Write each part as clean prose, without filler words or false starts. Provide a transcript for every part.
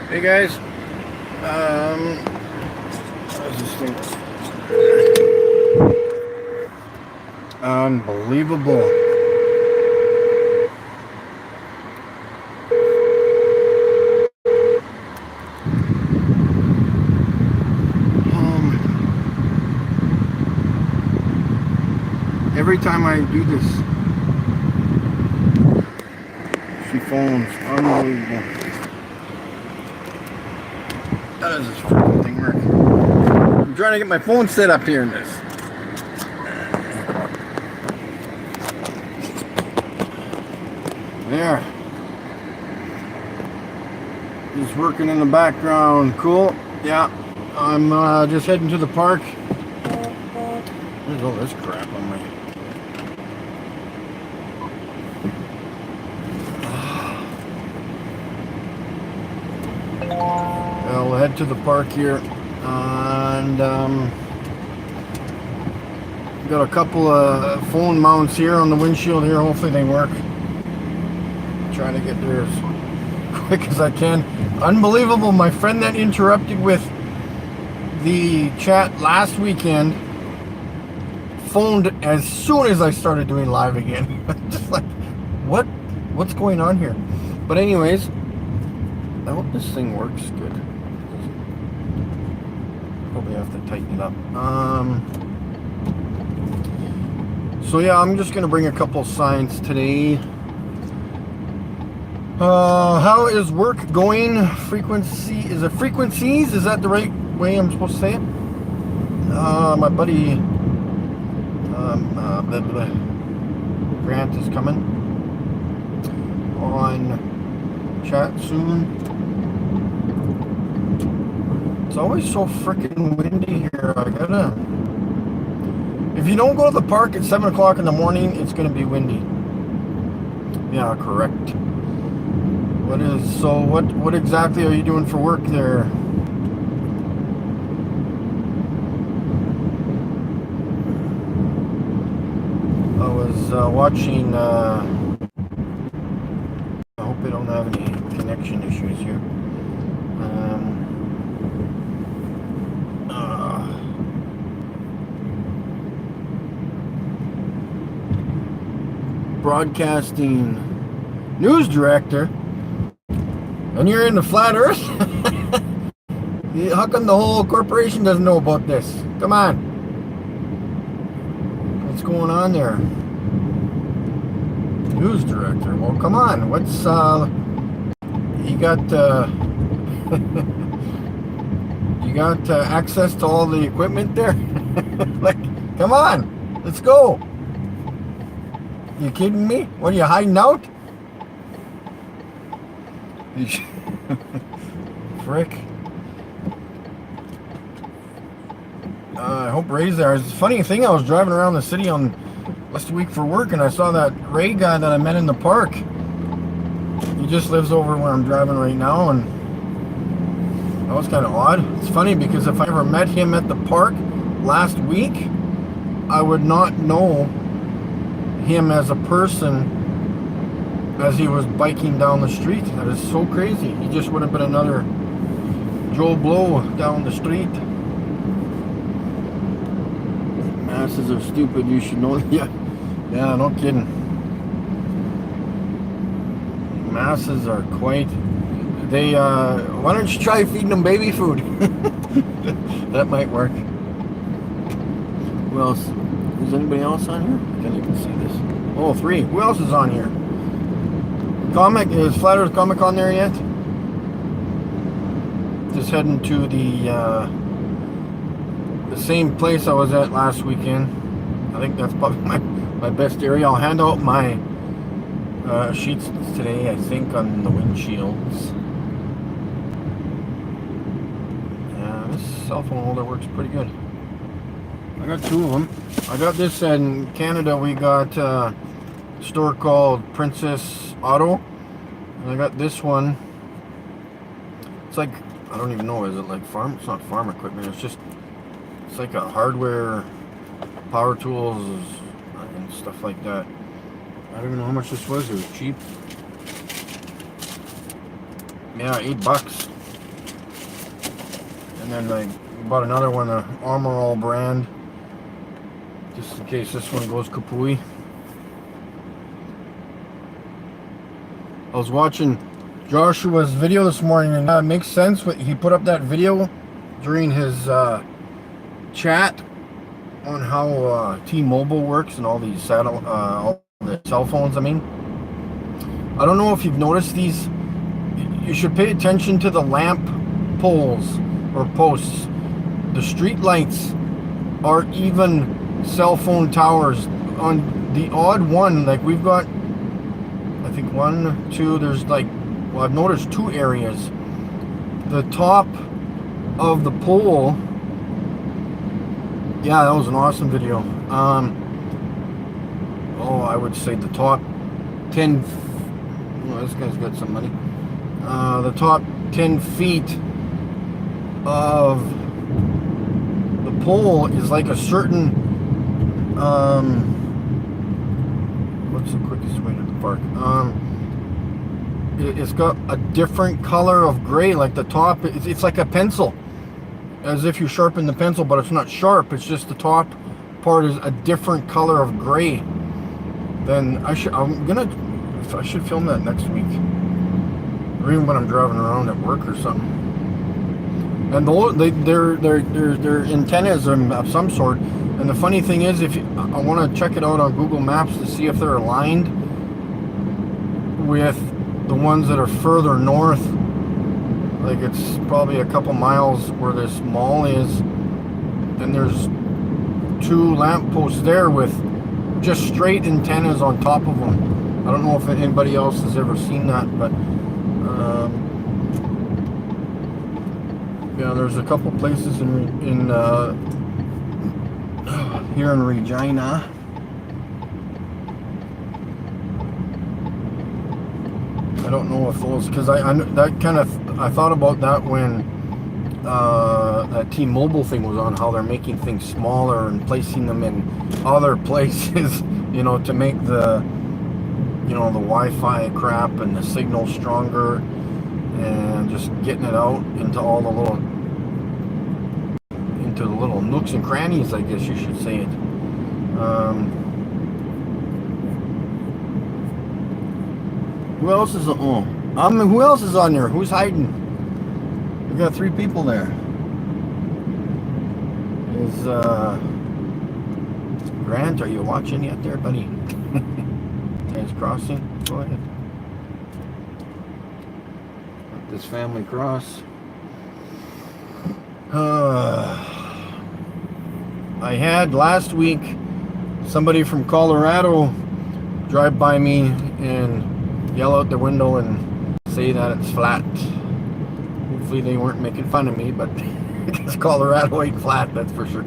Hey guys, how's this thing? Unbelievable. Every time I do this, she phones. Unbelievable. How does this freaking thing work? I'm trying to get my phone set up here in this. There. Just working in the background. Cool. Yeah. I'm just heading to the park. There's all this crap on my... We'll head to the park here, and got a couple of phone mounts here on the windshield here. Hopefully they work. Trying to get there as quick as I can. Unbelievable, my friend that interrupted with the chat last weekend phoned as soon as I started doing live again. Just like, what's going on here? But anyways, I hope this thing works good. Probably have to tighten it up. So yeah, I'm just gonna bring a couple signs today. How is work going? Frequency, is it frequencies? Is that the right way I'm supposed to say it? My buddy Grant is coming on chat soon. It's always so freaking windy here. If you don't go to the park at 7 o'clock in the morning, it's going to be windy. Yeah, correct. What exactly are you doing for work there? I was watching, I hope I don't have any connection issues here. Broadcasting news director, and you're in the flat earth? How come the whole corporation doesn't know about this? Come on. What's going on there? News director. Well, come on. What's you got you got access to all the equipment there? Like, come on. Let's go. You kidding me? What, are you hiding out? Frick. I hope Ray's there. It's a funny thing, I was driving around the city on last week for work, and I saw that Ray guy that I met in the park. He just lives over where I'm driving right now, and that was kind of odd. It's funny because if I ever met him at the park last week, I would not know him as a person as he was biking down the street. That is so crazy. He just would have been another Joe Blow down the street. Masses are stupid, you should know. Yeah, no kidding. Masses are quite... They, why don't you try feeding them baby food? That might work. Who else? Is anybody else on here? I can't even see this. Oh, 3. Who else is on here? Comic, is Flat Earth Comic on there yet? Just heading to the same place I was at last weekend. I think that's probably my best area. I'll hand out my sheets today, I think, on the windshields. Yeah, this cell phone holder works pretty good. I got 2 of them. I got this in Canada. We got a store called Princess Auto, and I got this one. It's like, I don't even know, is it like farm? It's not farm equipment. It's like a hardware, power tools and stuff like that. I don't even know how much this was. It was cheap. Yeah, $8. And then I bought another one, the Armor All brand, just in case this one goes kapooey. I was watching Joshua's video this morning, and it makes sense. He put up that video during his chat on how T-Mobile works and all these all the cell phones. I mean, I don't know if you've noticed these. You should pay attention to the lamp poles or posts. The street lights are even cell phone towers. On the odd one, like we've got, I think 1, 2, there's like, well, I've noticed 2 areas. The top of the pole, yeah, that was an awesome video. Oh, I would say the top 10, well, this guy's got some money. The top 10 feet of the pole is like a certain, what's the quickest way to the park? It's got a different color of gray, like the top, it's like a pencil, as if you sharpen the pencil, but it's not sharp, it's just the top part is a different color of gray. Then I should film that next week, or even when I'm driving around at work or something. And they're antennas of some sort. And the funny thing is, I want to check it out on Google Maps to see if they're aligned with the ones that are further north. Like it's probably a couple miles where this mall is, and there's 2 lampposts there with just straight antennas on top of them. I don't know if anybody else has ever seen that, but yeah, there's a couple places in here in Regina. I don't know if those, because I thought about that when that T-Mobile thing was on, how they're making things smaller and placing them in other places, you know, to make the, you know, the Wi-Fi crap and the signal stronger, and just getting it out into all the little nooks and crannies, I guess you should say it. Who else is who else is on there? Who's hiding? We got 3 people there. Is Grant, are you watching yet there, buddy? Guys crossing? Go ahead. Let this family cross. I had last week somebody from Colorado drive by me and yell out the window and say that it's flat. Hopefully they weren't making fun of me, but because Colorado ain't flat, that's for sure.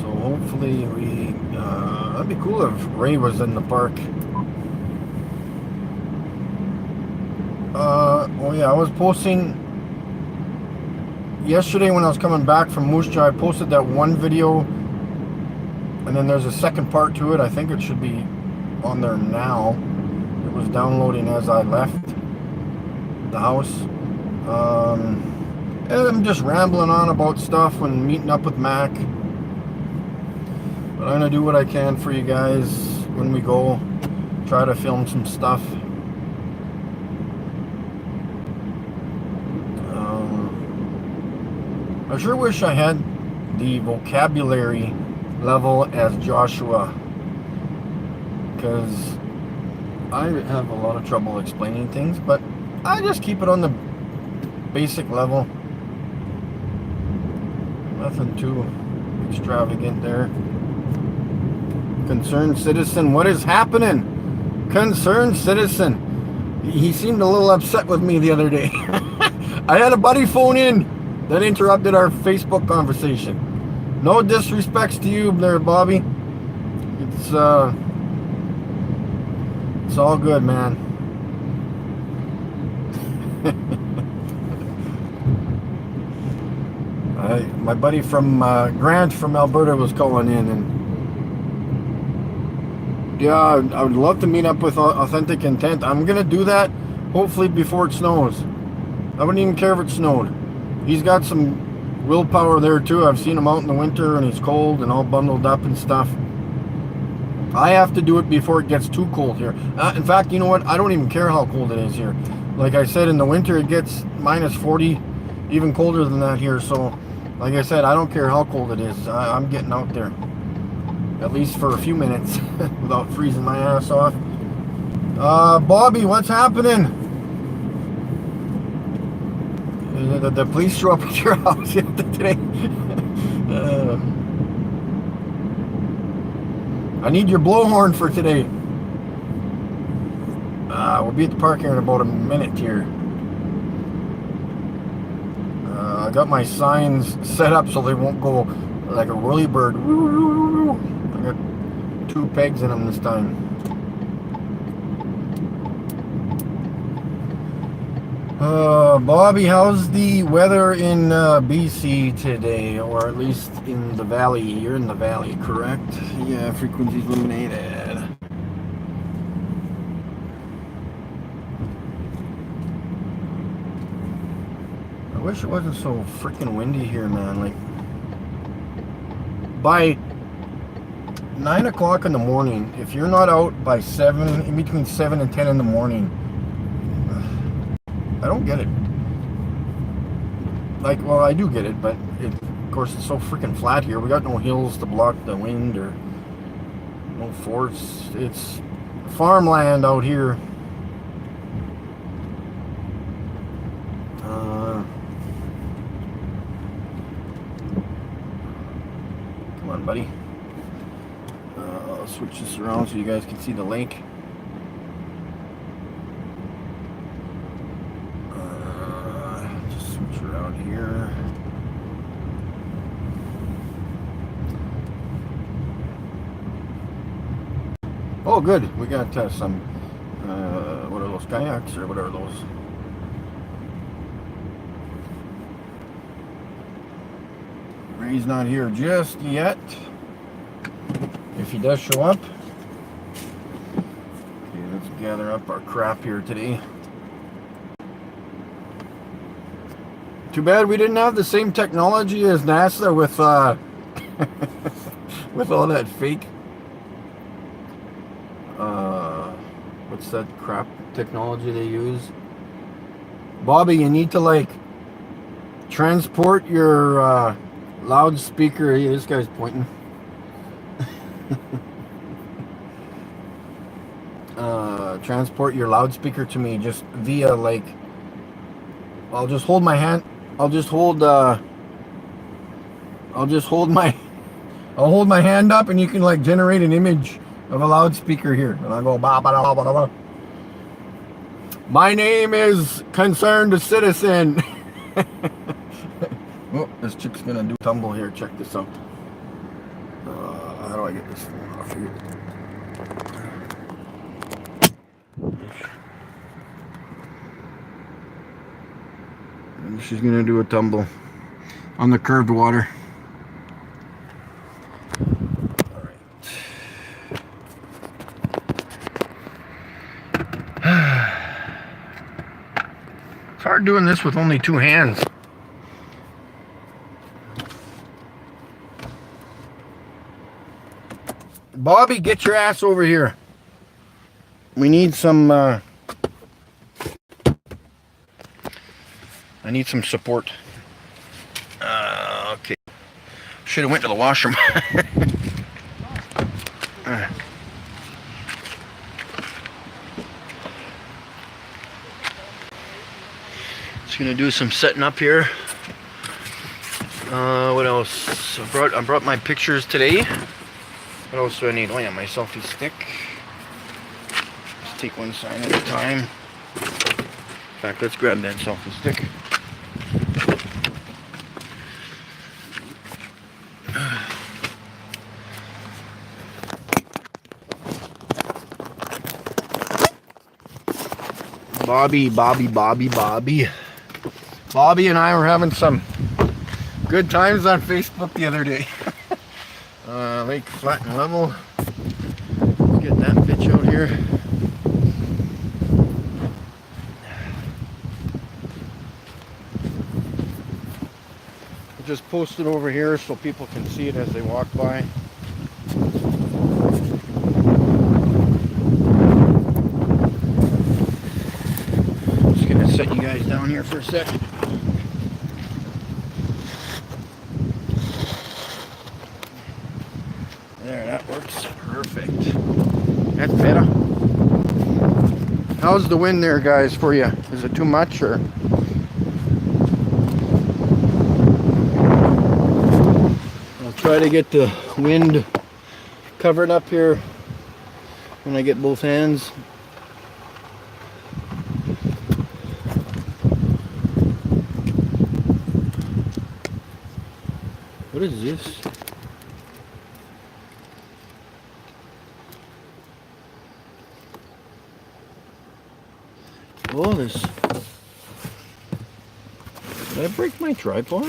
So hopefully that'd be cool if Ray was in the park. Oh yeah, I was posting yesterday when I was coming back from Moose Jaw. I posted that one video, and then there's a second part to it. I think it should be on there now. It was downloading as I left the house. And I'm just rambling on about stuff when meeting up with Mac. But I'm gonna do what I can for you guys when we go. Try to film some stuff. I sure wish I had the vocabulary level as Joshua, because I have a lot of trouble explaining things, but I just keep it on the basic level. Nothing too extravagant there. Concerned citizen, what is happening? Concerned citizen. He seemed a little upset with me the other day. I had a buddy phone in that interrupted our Facebook conversation. No disrespects to you there, Bobby. It's all good, man. My buddy from Grant from Alberta was calling in, and yeah, I would love to meet up with Authentic Intent. I'm gonna do that Hopefully before it snows. I wouldn't even care if it snowed. He's got some willpower there too. I've seen him out in the winter and he's cold and all bundled up and stuff. I have to do it before it gets too cold here. In fact, you know what? I don't even care how cold it is here. Like I said, in the winter it gets minus 40, even colder than that here. So, like I said, I don't care how cold it is. I'm getting out there. At least for a few minutes without freezing my ass off. Bobby, what's happening? Did the police show up at your house today? I need your blowhorn for today. We'll be at the park here in about a minute here. I got my signs set up so they won't go like a whirly bird. I got 2 pegs in them this time. Bobby, how's the weather in BC today, or at least in the valley? You're in the valley, correct? Yeah, frequencies eliminated. I wish it wasn't so freaking windy here, man. Like, by 9 o'clock in the morning, if you're not out by 7, in between 7 and 10 in the morning, I don't get it. Like, well, I do get it, but of course it's so freaking flat here. We got no hills to block the wind or no forts. It's farmland out here. Come on, buddy. I'll switch this around so you guys can see the lake. Here. Oh, good. We got some, what are those, kayaks or what are those? Ray's not here just yet. If he does show up. Okay, let's gather up our crap here today. Too bad we didn't have the same technology as NASA with with all that fake what's that crap technology they use? Bobby, you need to like transport your loudspeaker. Yeah, this guy's pointing. Transport your loudspeaker to me just via like, I'll just hold my hand. I'll hold my hand up and you can like generate an image of a loudspeaker here. And I go ba ba da ba da ba. My name is Concerned Citizen. Oh, this chick's gonna do tumble here. Check this out. How do I get this phone off here? She's gonna do a tumble on the curved water. All right. It's hard doing this with only 2 hands. Bobby, get your ass over here. We need some I need some support. Okay. Should have went to the washroom. Just gonna do some setting up here. What else? I brought my pictures today. What else do I need? Oh yeah, my selfie stick. Let's take one sign at a time. In fact, let's grab that selfie stick. Bobby. Bobby and I were having some good times on Facebook the other day. Lake flat and level. Let's get that bitch out here. just post it over here so people can see it as they walk by. Just gonna set you guys down here for a second. There, that works perfect. That's better. How's the wind there, guys, for you? Is it too much, or? I'll try to get the wind covered up here when I get both hands. What is this? Oh, this. Did I break my tripod?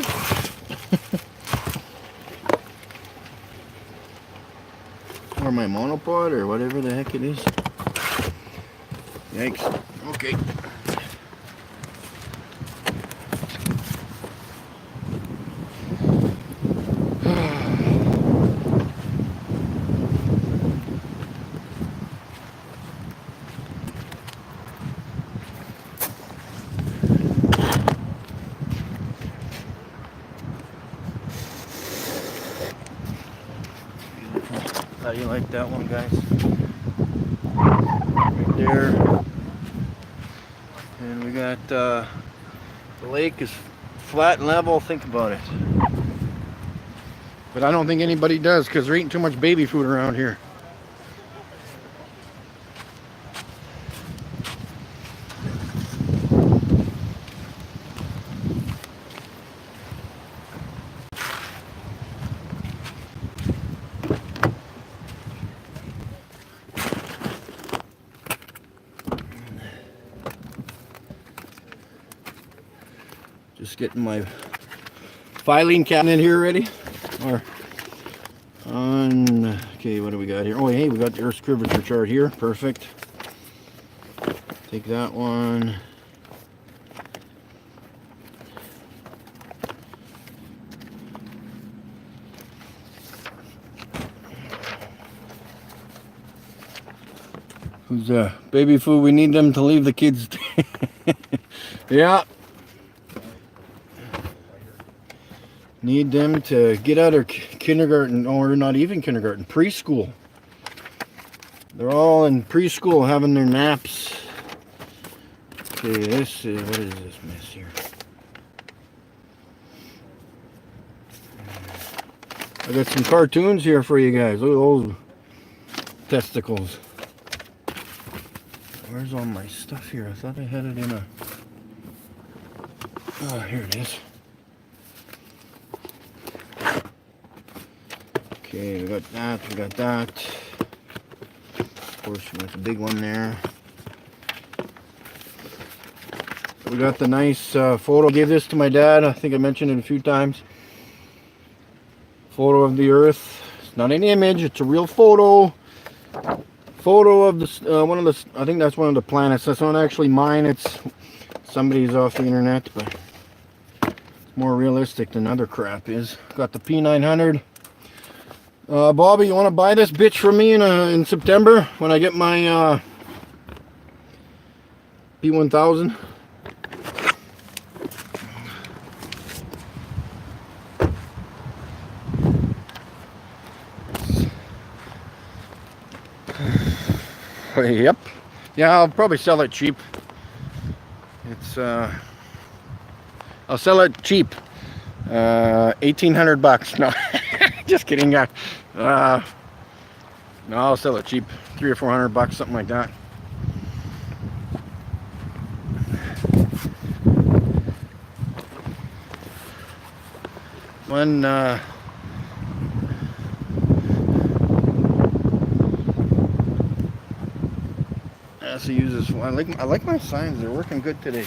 Or my monopod, or whatever the heck it is. Yikes. Okay. How do you like that one, guys? Right there. And we got the lake is flat and level. Think about it. But I don't think anybody does, because they're eating too much baby food around here. Just getting my filing cabinet here ready. Or on, okay, what do we got here? Oh, hey, we got the Earth's curvature chart here. Perfect. Take that one. Who's baby food? We need them to leave the kids. Yeah. Need them to get out of kindergarten, or not even kindergarten, preschool. They're all in preschool having their naps. Okay, this is, what is this mess here? I got some cartoons here for you guys. Look at those testicles. Where's all my stuff here? I thought I had it in a... Oh, here it is. Okay, we got that, we got that. Of course, we got the big one there. We got the nice photo. I gave this to my dad. I think I mentioned it a few times. Photo of the Earth. It's not an image, it's a real photo. Photo of the one of the, I think that's one of the planets. That's not actually mine, it's somebody's off the internet, but it's more realistic than other crap is. Got the P900. Bobby, you want to buy this bitch from me in September when I get my P1000? Yep. Yeah, I'll probably sell it cheap. It's I'll sell it cheap. 1,800 bucks. No, just kidding, guy. No, I'll sell it cheap. 300 or 400 bucks, something like that. One has to use this one. I like my signs. They're working good today.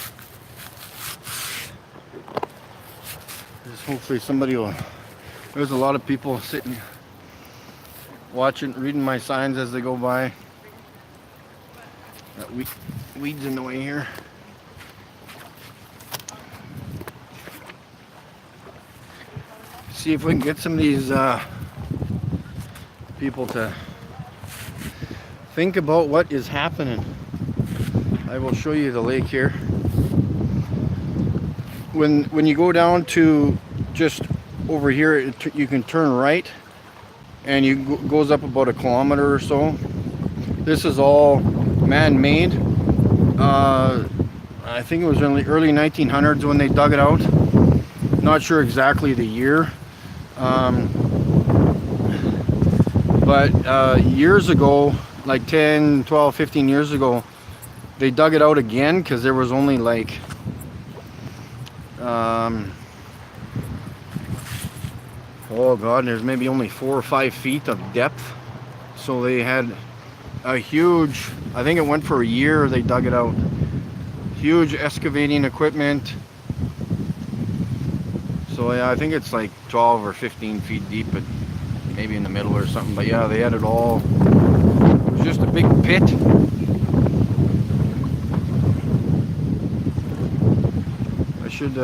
Just hopefully somebody will. There's a lot of people sitting, watching, reading my signs as they go by. Got weeds in the way here. see if we can get some of these people to think about what is happening. I will show you the lake here. When you go down to just over here, you can turn right, and goes up about 1 kilometer or so. This is all man-made. I think it was in the early 1900s when they dug it out. Not sure exactly the year. But years ago, like 10, 12, 15 years ago, they dug it out again because there was only like oh god, there's maybe only 4 or 5 feet of depth. So they had a huge, I think it went for a year, they dug it out. Huge excavating equipment. So yeah, I think it's like 12 or 15 feet deep, but maybe in the middle or something. But yeah, they had it all. It was just a big pit. I should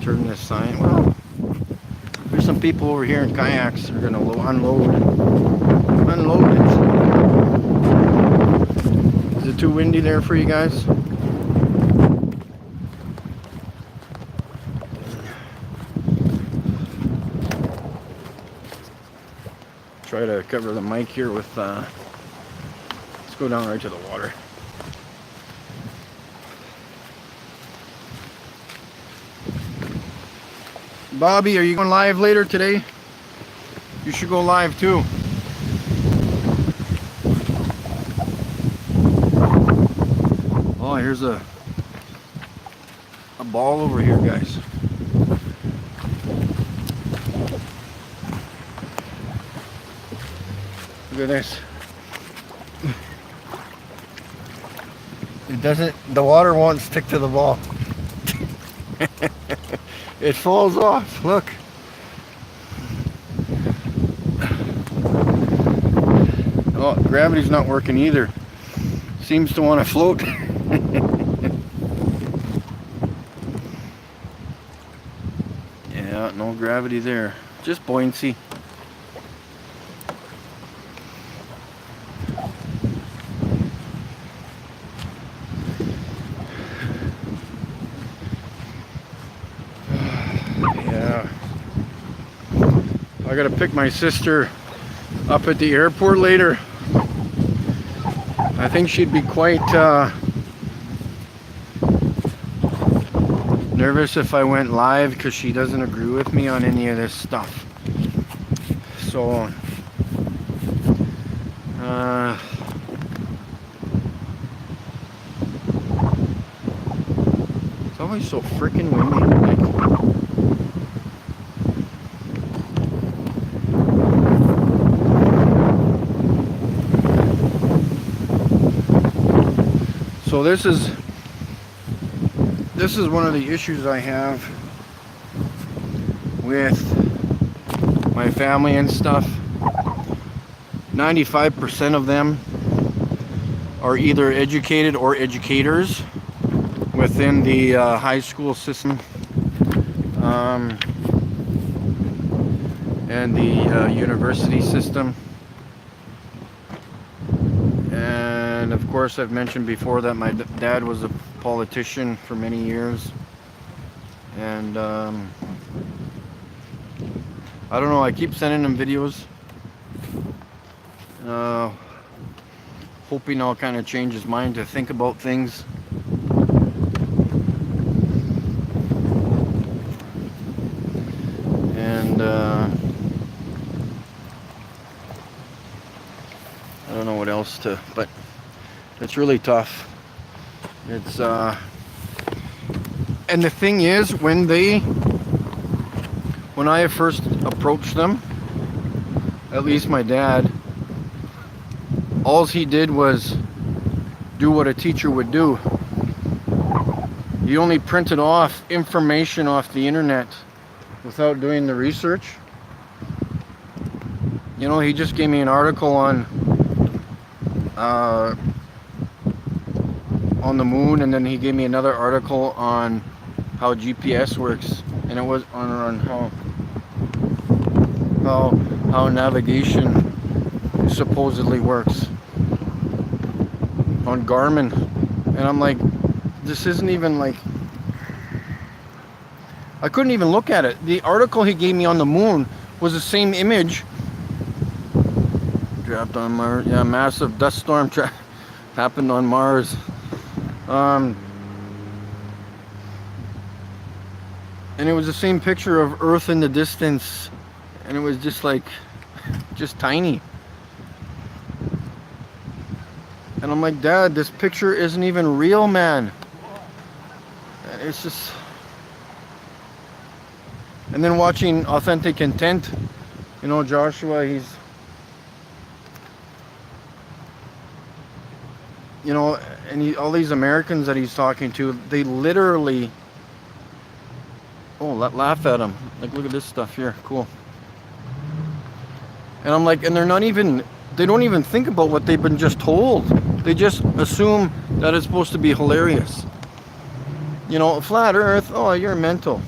turn this sign. Well, there's some people over here in kayaks that are gonna unload it. Is it too windy there for you guys? Try to cover the mic here with let's go down right to the water. Bobby, are you going live later today? You should go live too. Oh, here's a ball over here, guys. Look at this. It doesn't, the water won't stick to the ball. It falls off, look. Oh, gravity's not working either. Seems to want to float. Yeah, no gravity there. Just buoyancy. I gotta pick my sister up at the airport later. I think she'd be quite nervous if I went live because she doesn't agree with me on any of this stuff. So it's always so freaking windy. So this is one of the issues I have with my family and stuff. 95% of them are either educated or educators within the high school system and the university system. And of course, I've mentioned before that my dad was a politician for many years, and I don't know, I keep sending him videos hoping I'll kind of change his mind to think about things. And I don't know what else to, but it's really tough. It's and the thing is, when I first approached them, at least my dad, all he did was do what a teacher would do. He only printed off information off the internet without doing the research. You know, he just gave me an article on on the moon, and then he gave me another article on how GPS works, and it was on how navigation supposedly works on Garmin. And I'm like, this isn't even like, I couldn't even look at it. The article he gave me on the moon was the same image. Dropped on Mars. Yeah, massive dust storm happened on Mars. And it was the same picture of Earth in the distance, and it was just like, just tiny. And I'm like, Dad, this picture isn't even real, man. And it's just... And then watching Authentic Intent, you know, Joshua, he's... You know, and all these Americans that he's talking to, they literally... Oh, laugh at him. Like, look at this stuff here. Cool. And I'm like, and they're not even... They don't even think about what they've been just told. They just assume that it's supposed to be hilarious. You know, flat earth, oh, you're mental.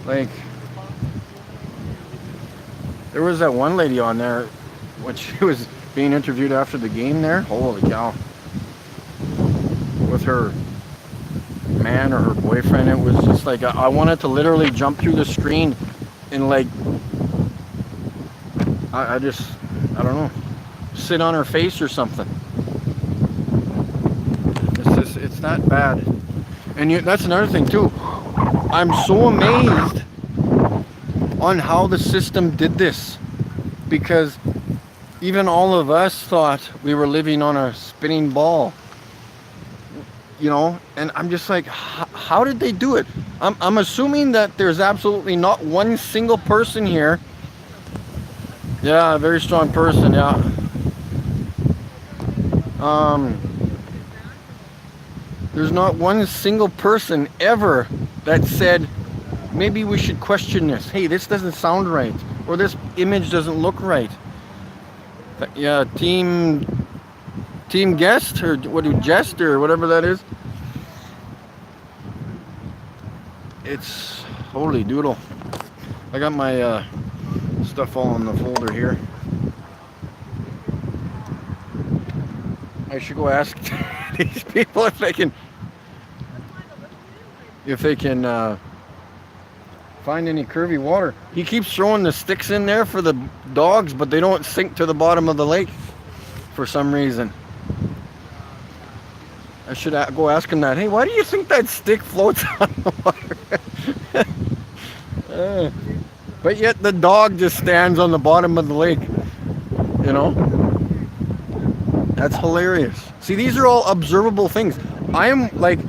Like, there was that one lady on there when she was being interviewed after the game there. Holy cow. With her man or her boyfriend, it was just like, I wanted to literally jump through the screen and like, I don't know, sit on her face or something. It's not bad. And that's another thing too. I'm so amazed on how the system did this, because even all of us thought we were living on a spinning ball, you know. And I'm just like, how did they do it? I'm assuming that there's absolutely not one single person here. Yeah, a very strong person. Yeah. There's not one single person ever that said, maybe we should question this. Hey, this doesn't sound right, or this image doesn't look right. Yeah, team guest, or what do jest, or whatever that is. It's holy doodle. I got my stuff all in the folder here. I should go ask these people if they can find any curvy water. He keeps throwing the sticks in there for the dogs, but they don't sink to the bottom of the lake for some reason. I should go ask him that. Hey, why do you think that stick floats on the water? But yet the dog just stands on the bottom of the lake. You know? That's hilarious. See, these are all observable things. I am like,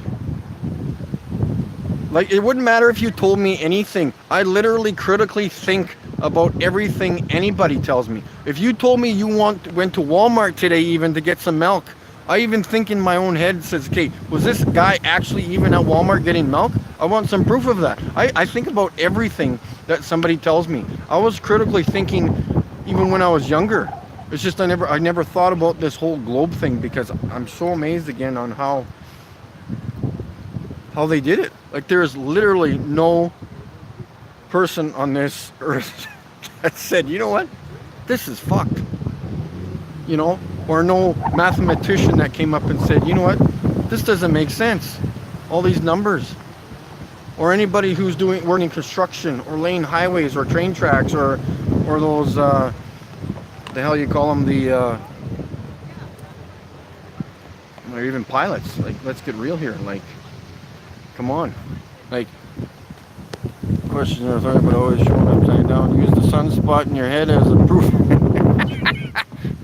it wouldn't matter if you told me anything. I literally critically think about everything anybody tells me. If you told me you went to Walmart today even to get some milk, I even think in my own head, says, okay, was this guy actually even at Walmart getting milk? I want some proof of that. I think about everything that somebody tells me. I was critically thinking even when I was younger. It's just I never thought about this whole globe thing, because I'm so amazed again on how they did it. Like, there's literally no person on this earth that said, you know what, this is fucked. You know, or no mathematician that came up and said, you know what, this doesn't make sense. All these numbers. Or anybody who's working construction or laying highways or train tracks or those the hell you call them, or even pilots. Like, let's get real here. Like, come on. Like, question is, but always showing upside down. Use the sunspot in your head as a proof.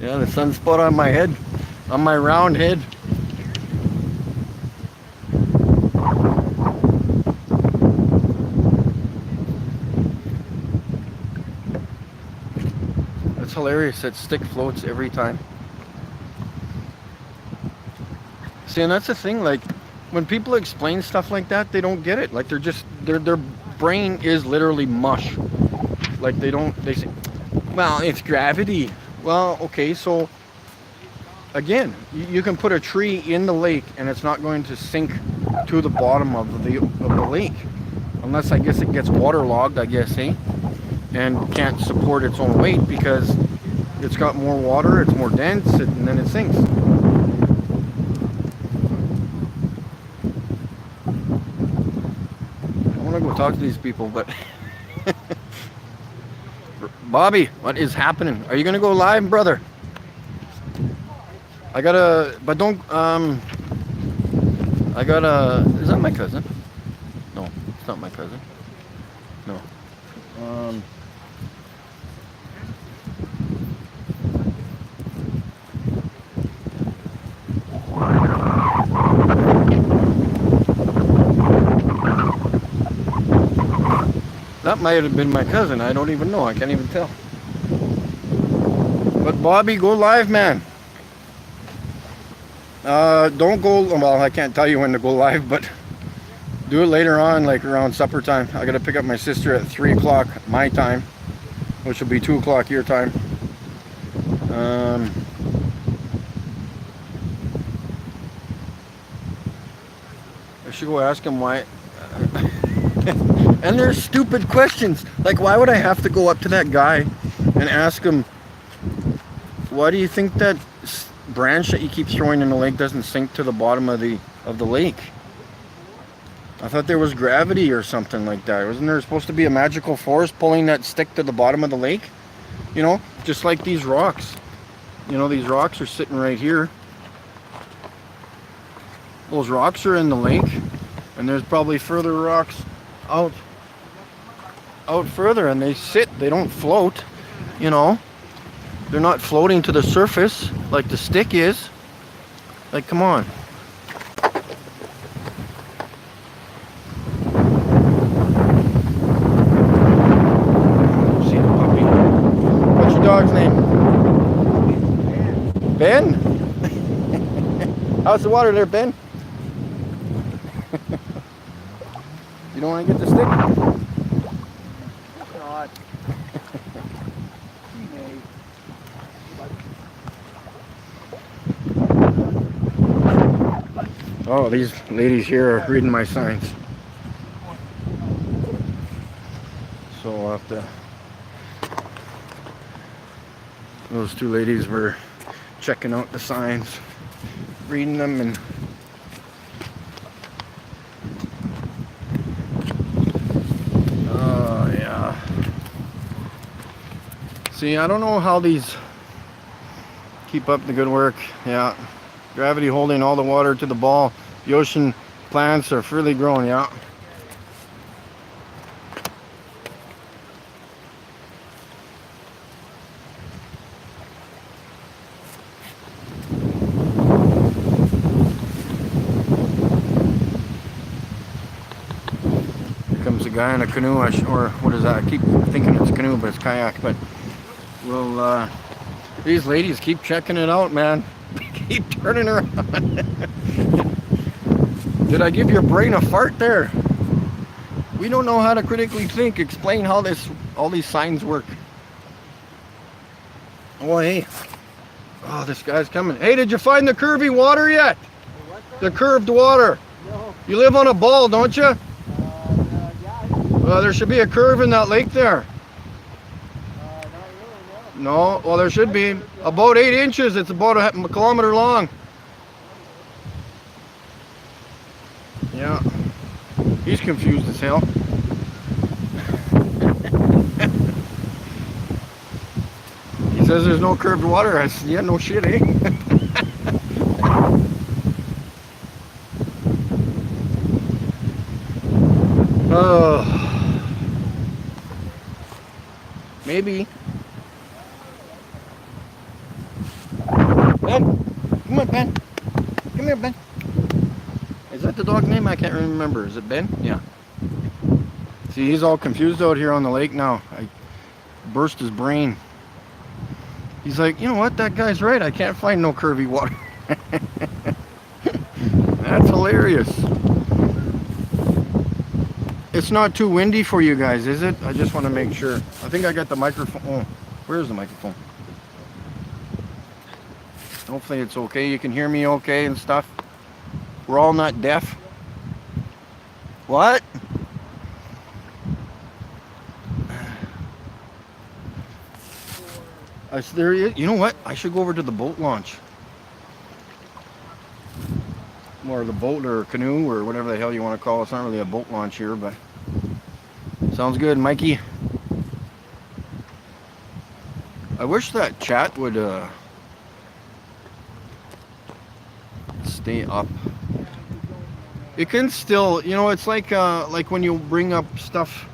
Yeah, the sunspot on my head, on my round head. It's hilarious. That stick floats every time. See, and that's the thing, like, when people explain stuff like that, they don't get it. Like, they're just, their brain is literally mush. Like, they say, well, it's gravity. Well, okay, so again, you can put a tree in the lake and it's not going to sink to the bottom of the lake. Unless, I guess, it gets waterlogged, I guess, eh? And can't support its own weight because it's got more water, it's more dense, and then it sinks. I want to go talk to these people, but... Bobby, what is happening? Are you going to go live, brother? I gotta... But don't... I gotta... Is that my cousin? No, it's not my cousin. No. That might have been my cousin. I don't even know. I can't even tell. But Bobby, go live, man. Don't go... Well, I can't tell you when to go live, but do it later on, like around supper time. I gotta pick up my sister at 3 o'clock my time, which will be 2 o'clock your time. I should go ask him why. And there's stupid questions. Like, why would I have to go up to that guy and ask him, why do you think that branch that you keep throwing in the lake doesn't sink to the bottom of the lake? I thought there was gravity or something like that. Wasn't there supposed to be a magical force pulling that stick to the bottom of the lake? You know, just like these rocks. You know, these rocks are sitting right here. Those rocks are in the lake, and there's probably further rocks out further, and they don't float, you know. They're not floating to the surface like the stick is. Like, come on. See the puppy. What's your dog's name? Ben? How's the water there, Ben? You don't want to get the stick? Not. Oh, these ladies here are reading my signs. So I'll have to... Those two ladies were checking out the signs, reading them, and yeah. See, I don't know how these keep up the good work. Yeah. Gravity holding all the water to the ball. The ocean plants are freely growing, yeah. Here comes a guy in a canoe, or what is that? I keep thinking it's a canoe, but it's kayak. But well, these ladies keep checking it out, man. Keep turning around. Did I give your brain a fart there? We don't know how to critically think. Explain how all these signs work. Oh, hey. Oh, this guy's coming. Hey, did you find the curvy water yet? The curved water. No. You live on a ball, don't you? Yeah. Well, there should be a curve in that lake there. Not really, No, well, there should be. About 8 inches. It's about a kilometer long. Yeah. He's confused as hell. He says there's no curved water. I said, yeah, no shit, eh? Oh. Maybe. Ben, come on, Ben. Come here, Ben. Is that the dog's name? I can't remember. Is it Ben? Yeah. See, he's all confused out here on the lake now. I burst his brain. He's like, you know what? That guy's right. I can't find no curvy water. That's hilarious. It's not too windy for you guys, is it? I just want to make sure. I think I got the microphone. Oh, where's the microphone? Hopefully it's okay. You can hear me okay and stuff. We're all not deaf. What? You know what? I should go over to the boat launch. Or the boat or canoe or whatever the hell you want to call it. It's not really a boat launch here, but sounds good, Mikey. I wish that chat would stay up. It can still, you know, it's like when you bring up stuff,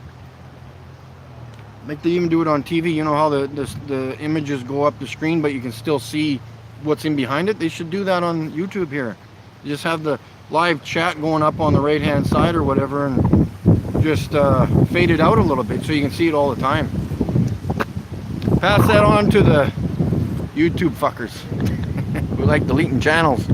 like they even do it on TV. You know how the images go up the screen, but you can still see what's in behind it. They should do that on YouTube here. You just have the live chat going up on the right hand side or whatever, and just fade it out a little bit so you can see it all the time. Pass that on to the YouTube fuckers who like deleting channels.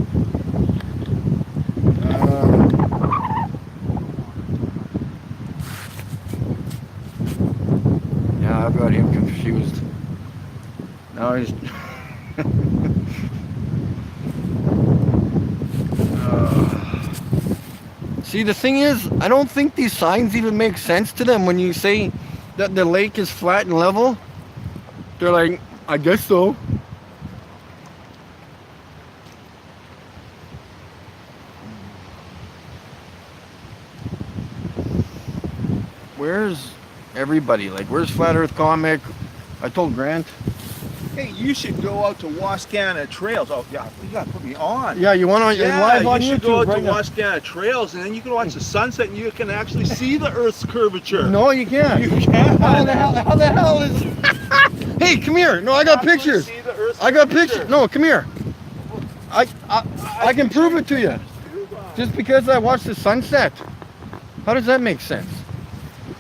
Yeah, I've got him confused. Now he's see, the thing is, I don't think these signs even make sense to them when you say that the lake is flat and level. They're like, I guess so. Where's everybody? Like, where's Flat Earth Comic? I told Grant. Hey, you should go out to Wascana Trails. Oh, yeah, you gotta put me on. Yeah, you want to live on you should YouTube go out right to now. Wascana Trails, and then you can watch the sunset, and you can actually see the Earth's curvature. No, you can't. You can. How the hell is... Hey, come here. No, I got pictures. See the Earth's I got curvature. pictures. No, come here. I can prove it to you. Just because I watched the sunset. How does that make sense?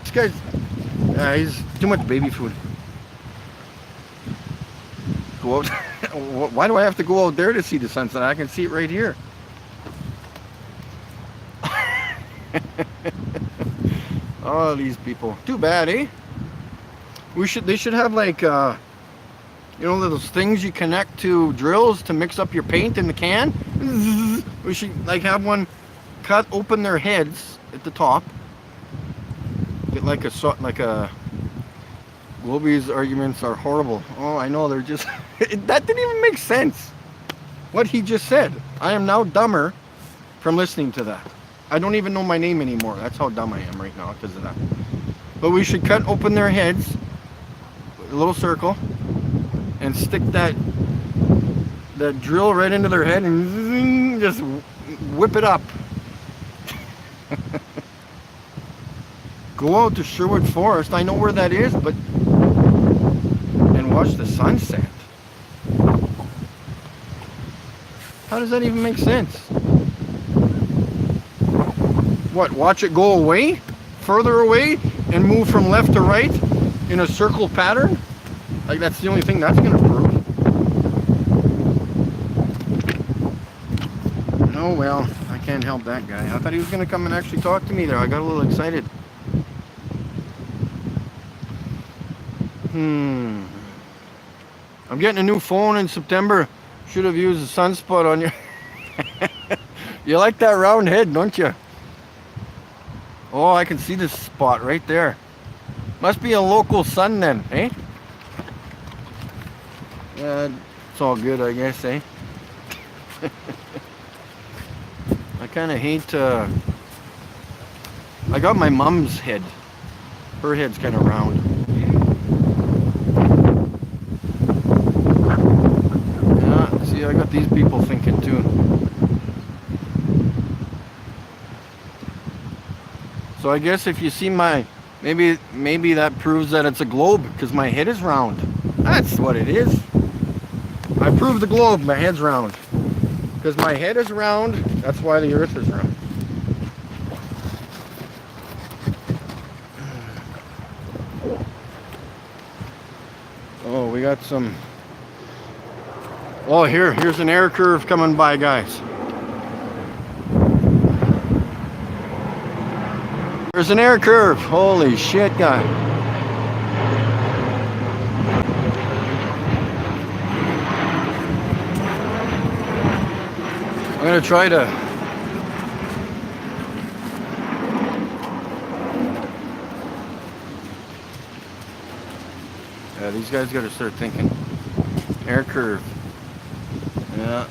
This guy's... he's too much baby food. Go out. Why do I have to go out there to see the sunset? I can see it right here. Oh, these people. Too bad, eh? They should have like you know, those things you connect to drills to mix up your paint in the can. We should like have one cut open their heads at the top. Get like a Globey's arguments are horrible. Oh, I know, they're just... that didn't even make sense. What he just said. I am now dumber from listening to that. I don't even know my name anymore. That's how dumb I am right now because of that. But we should cut open their heads, a little circle, and stick that drill right into their head and just whip it up. Go out to Sherwood Forest. I know where that is, but... and watch the sunset. How does that even make sense? What, watch it go away? Further away? And move from left to right? In a circle pattern? Like, that's the only thing that's gonna prove. Oh well, I can't help that guy. I thought he was gonna come and actually talk to me there. I got a little excited. I'm getting a new phone in September. Should have used a sunspot on your... You like that round head, don't you? Oh, I can see this spot right there. Must be a local sun then, eh? It's all good, I guess, eh? I kind of hate... I got my mom's head. Her head's kind of round. I got these people thinking too. So I guess if you see maybe that proves that it's a globe because my head is round. That's what it is. I proved the globe, my head's round. Because my head is round, that's why the earth is round. Oh, we got some... Oh, here's an air curve coming by, guys. There's an air curve. Holy shit, guy. gonna try to. Yeah, these guys gotta start thinking. Air curve. Yeah.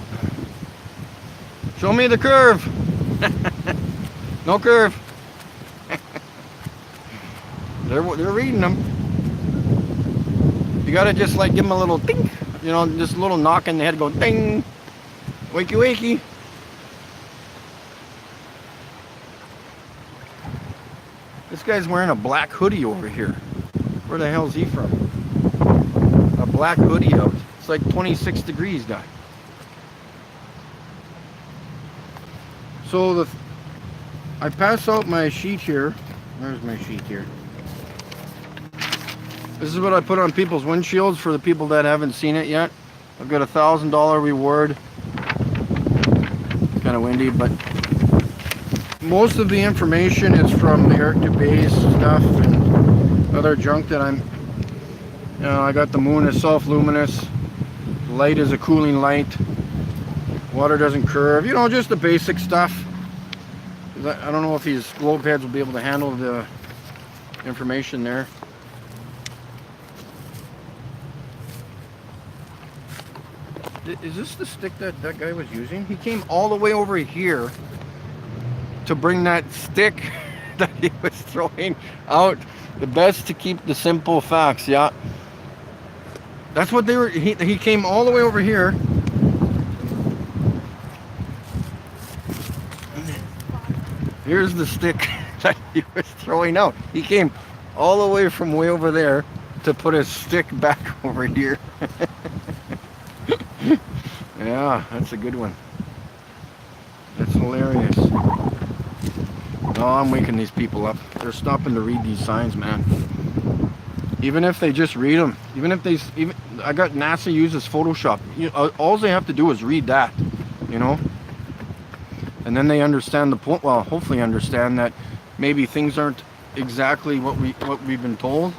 Show me the curve. No curve. They're reading them. You gotta just like give them a little ding, you know, just a little knock in the head, go ding, wakey wakey. This guy's wearing a black hoodie over here. Where the hell is he from? A black hoodie out. It's like 26 degrees, guy. So I pass out my sheet here. Where's my sheet here? This is what I put on people's windshields for the people that haven't seen it yet. I've got a $1,000 reward. It's kind of windy, but most of the information is from the Eric Dubay stuff and other junk that I'm. You know, I got the moon is self-luminous. Light is a cooling light. Water doesn't curve. You know, just the basic stuff. I don't know if these globe heads will be able to handle the information there. Is this the stick that that guy was using? He came all the way over here to bring that stick that he was throwing out. The best to keep the simple facts, yeah. That's what they were, he came all the way over here. Here's the stick that he was throwing out. He came all the way from way over there to put his stick back over here. Yeah, that's a good one. That's hilarious. Oh, I'm waking these people up. They're stopping to read these signs, man. Even if they just read them. Even if they... I got NASA uses Photoshop. You know, all they have to do is read that, you know? And then they understand the point. Well, hopefully understand that maybe things aren't exactly what we've been told.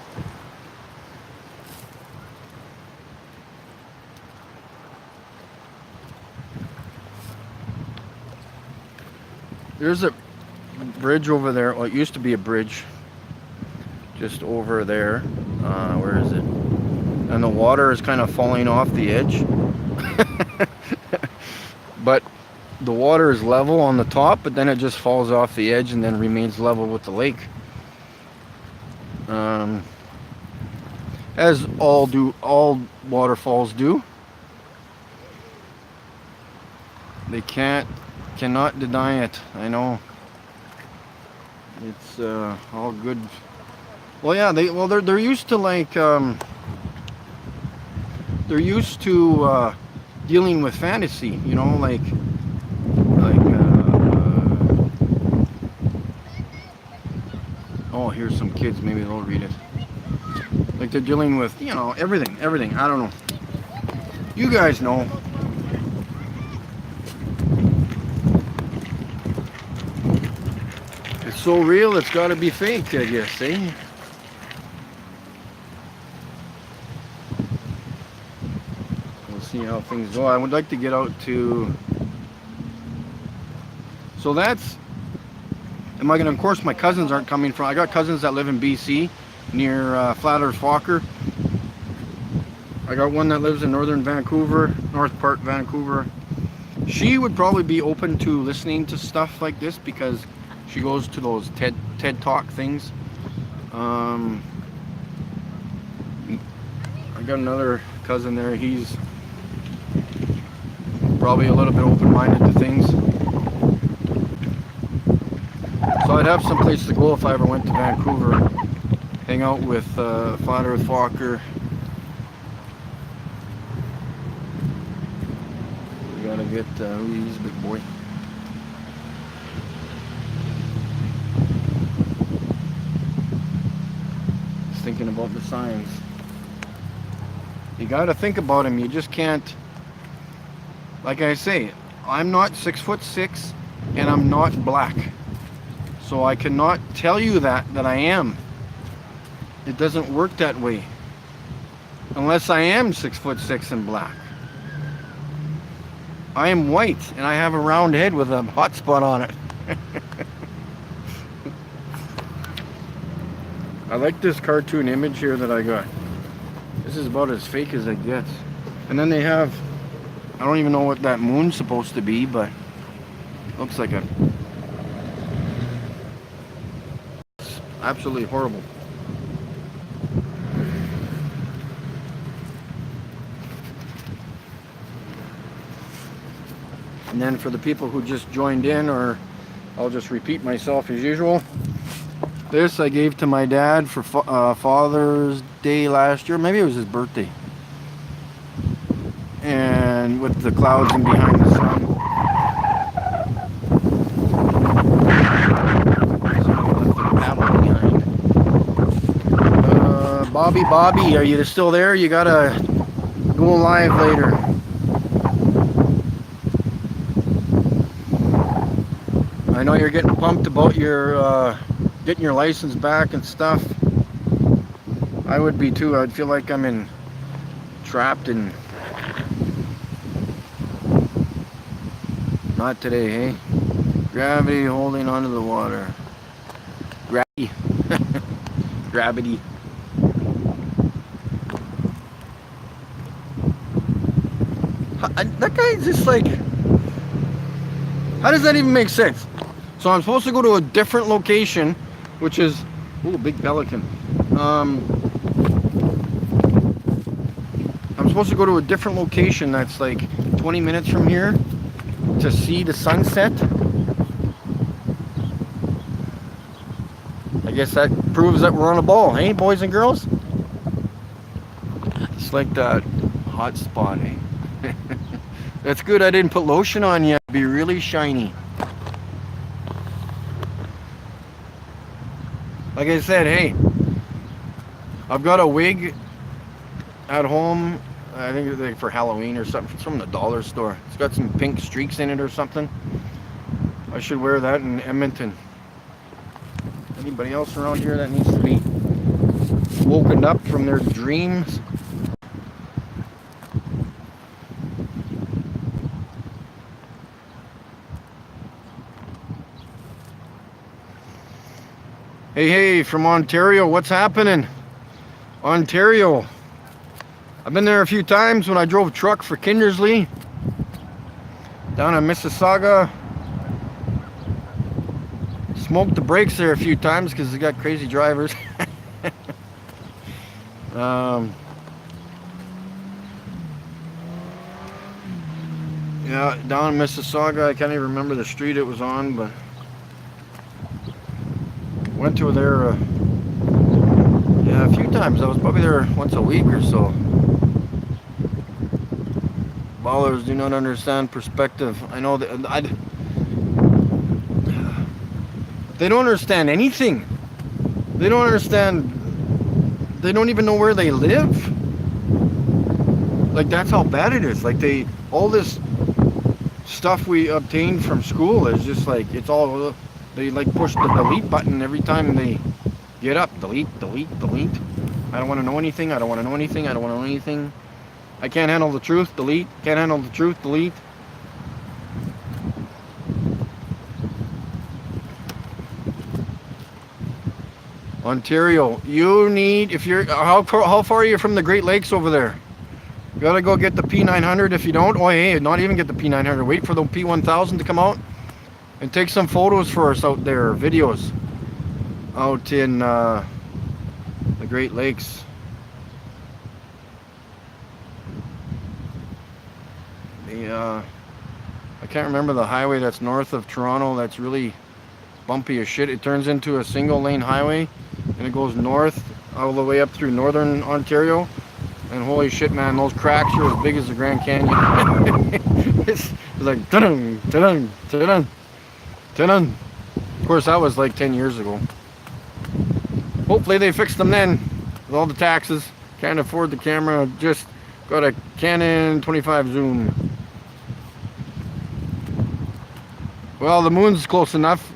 There's a bridge over there. Well, it used to be a bridge just over there. Where is it? And the water is kind of falling off the edge. But the water is level on the top, but then it just falls off the edge and then remains level with the lake. As all waterfalls do. They cannot deny it. I know. It's all good. Well, yeah, they're used to like they're used to dealing with fantasy, you know, like oh, here's some kids, maybe they'll read it. Like they're dealing with, you know, everything. I don't know. You guys know. It's so real, it's got to be fake, I guess, eh? We'll see how things go. I would like to get out to... So that's... Am I going to... Of course, my cousins aren't coming from... I got cousins that live in BC, near Flat Earth Walker. I got one that lives in northern Vancouver, North Park, Vancouver. She would probably be open to listening to stuff like this because she goes to those TED Talk things. I got another cousin there. He's probably a little bit open-minded to things. So I'd have some place to go if I ever went to Vancouver. Hang out with Flat Earth Walker. We gotta get, he's a big boy. Just thinking about the signs. You gotta think about him. You just can't, like I say, I'm not 6'6" and I'm not black. So I cannot tell you that I am. It doesn't work that way. Unless I am 6'6" and black. I am white, and I have a round head with a hot spot on it. I like this cartoon image here that I got. This is about as fake as it gets. And then they have, I don't even know what that moon's supposed to be, but looks like a, it's absolutely horrible. And then for the people who just joined in, or I'll just repeat myself as usual. This I gave to my dad for Father's Day last year. Maybe it was his birthday. And with the clouds in behind the sun. Bobby, are you still there? You gotta go live later. I know you're getting pumped about your getting your license back and stuff. I would be too. I'd feel like I'm trapped in. Not today, hey? Gravity holding onto the water. Gravity. Gravity. That guy's just like... How does that even make sense? So I'm supposed to go to a different location, which is... Ooh, big pelican. I'm supposed to go to a different location that's like 20 minutes from here to see the sunset. I guess that proves that we're on a ball, hey, boys and girls? It's like that hot spot, eh? That's good I didn't put lotion on yet. It'd be really shiny. Like I said, hey, I've got a wig at home. I think it's like for Halloween or something. It's from the dollar store. It's got some pink streaks in it or something. I should wear that in Edmonton. Anybody else around here that needs to be woken up from their dreams? Hey, from Ontario, what's happening? Ontario. I've been there a few times when I drove a truck for Kindersley. Down in Mississauga. Smoked the brakes there a few times because they got crazy drivers. Yeah, down in Mississauga, I can't even remember the street it was on, but went to there yeah, a few times. I was probably there once a week or so. Ballers do not understand perspective. I know that they don't understand anything. They don't understand. They don't even know where they live. Like, that's how bad it is. Like, all this stuff we obtained from school is just like, it's all, they like push the delete button every time they get up. Delete, delete, delete. I don't want to know anything. I don't want to know anything. I don't want to know anything. I can't handle the truth. Delete. Can't handle the truth. Delete. Ontario, you need, if you're, how far are you from the Great Lakes over there? You gotta go get the P900. If you don't, oh hey, not even get the P900. Wait for the P1000 to come out and take some photos for us out there, videos out in the Great Lakes. I can't remember the highway that's north of Toronto. That's really bumpy as shit. It turns into a single lane highway and it goes north all the way up through northern Ontario. And holy shit, man, those cracks are as big as the Grand Canyon. It's like ta-dun, ta-dun, ta-dun, ta-dun. Of course, that was like 10 years ago. Hopefully they fixed them then with all the taxes. Can't afford the camera, just got a Canon 25 zoom. Well, the moon's close enough.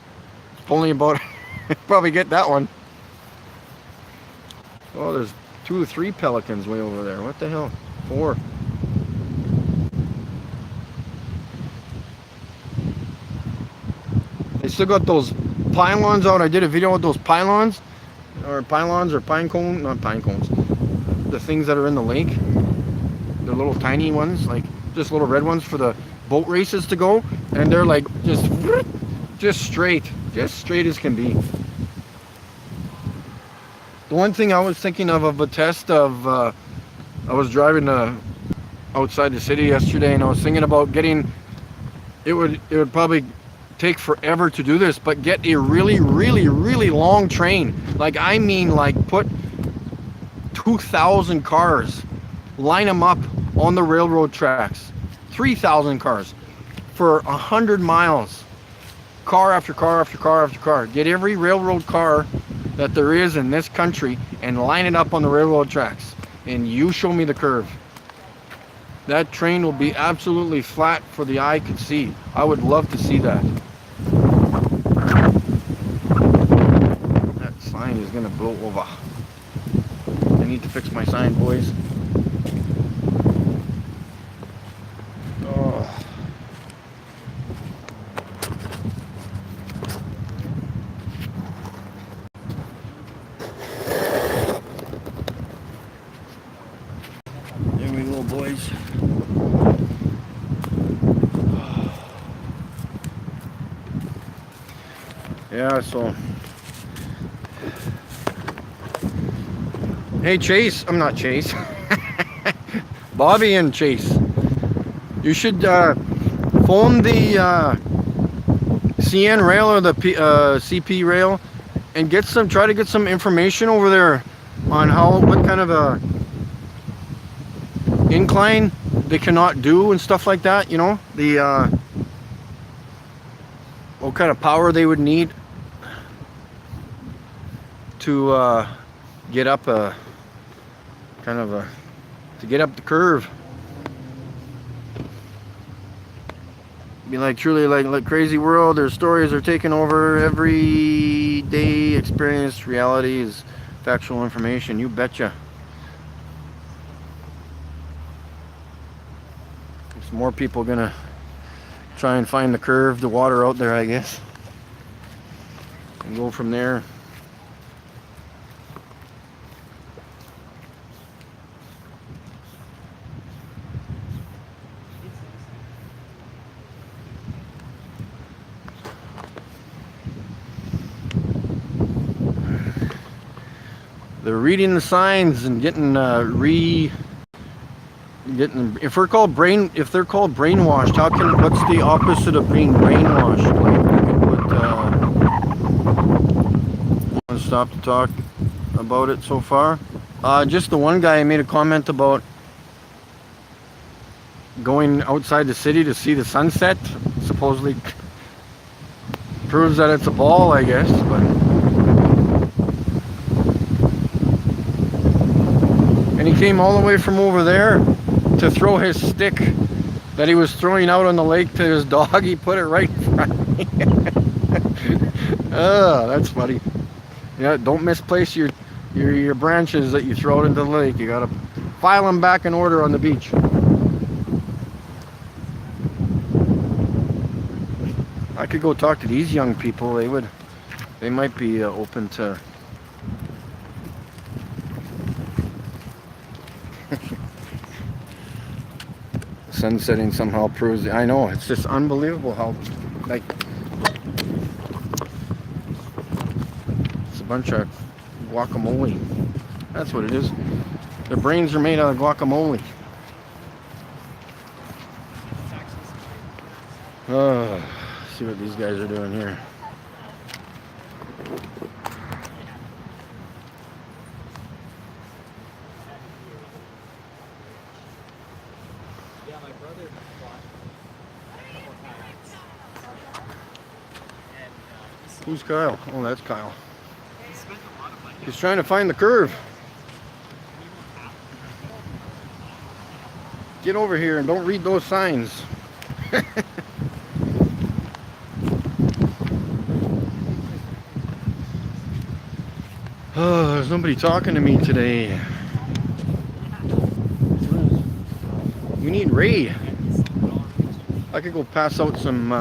It's only about probably get that one. Oh, there's 2 or 3 pelicans way over there. What the hell? 4. still got those pylons out. I did a video with those pylons or pine cones, not pine cones. The things that are in the lake. They're little tiny ones, like just little red ones for the boat races to go, and they're like just straight as can be. The one thing I was thinking of a test of, I was driving outside the city yesterday, and I was thinking about getting, it would probably take forever to do this, but get a really long train. Like, I mean, like, put 2,000 cars, line them up on the railroad tracks, 3,000 cars for 100 miles, car after car after car after car. Get every railroad car that there is in this country and line it up on the railroad tracks, and you show me the curve. That train will be absolutely flat for the eye could see. I would love to see that. That sign is gonna blow over. I need to fix my sign, boys. Oh. There we go, boys. Yeah, so hey Chase, I'm not Chase. Bobby and Chase. You should phone the CN rail or the CP rail and try to get some information over there on what kind of a incline they cannot do and stuff like that, you know, what kind of power they would need to get up to get up the curve. Be like truly like crazy world. Their stories are taking over. Everyday experience, reality is factual information. You betcha. There's more people gonna try and find the curve, the water out there, I guess, and go from there. They're reading the signs and getting if they're called brainwashed, what's the opposite of being brainwashed? Like, let's stop to talk about it so far. Just the one guy made a comment about going outside the city to see the sunset. Supposedly proves that it's a ball, I guess, but. And he came all the way from over there to throw his stick that he was throwing out on the lake to his dog. He put it right in front of me. Oh, that's funny. Yeah, don't misplace your branches that you throw out into the lake. You gotta file them back in order on the beach. I could go talk to these young people. They might be open to. Sunsetting somehow proves it. I know, it's just unbelievable how, like, it's a bunch of guacamole. That's what it is. Their brains are made out of guacamole. See what these guys are doing here. Who's Kyle? Oh, that's Kyle. He's trying to find the curve. Get over here and don't read those signs. Oh, there's nobody talking to me today. We need Ray. I could go pass out some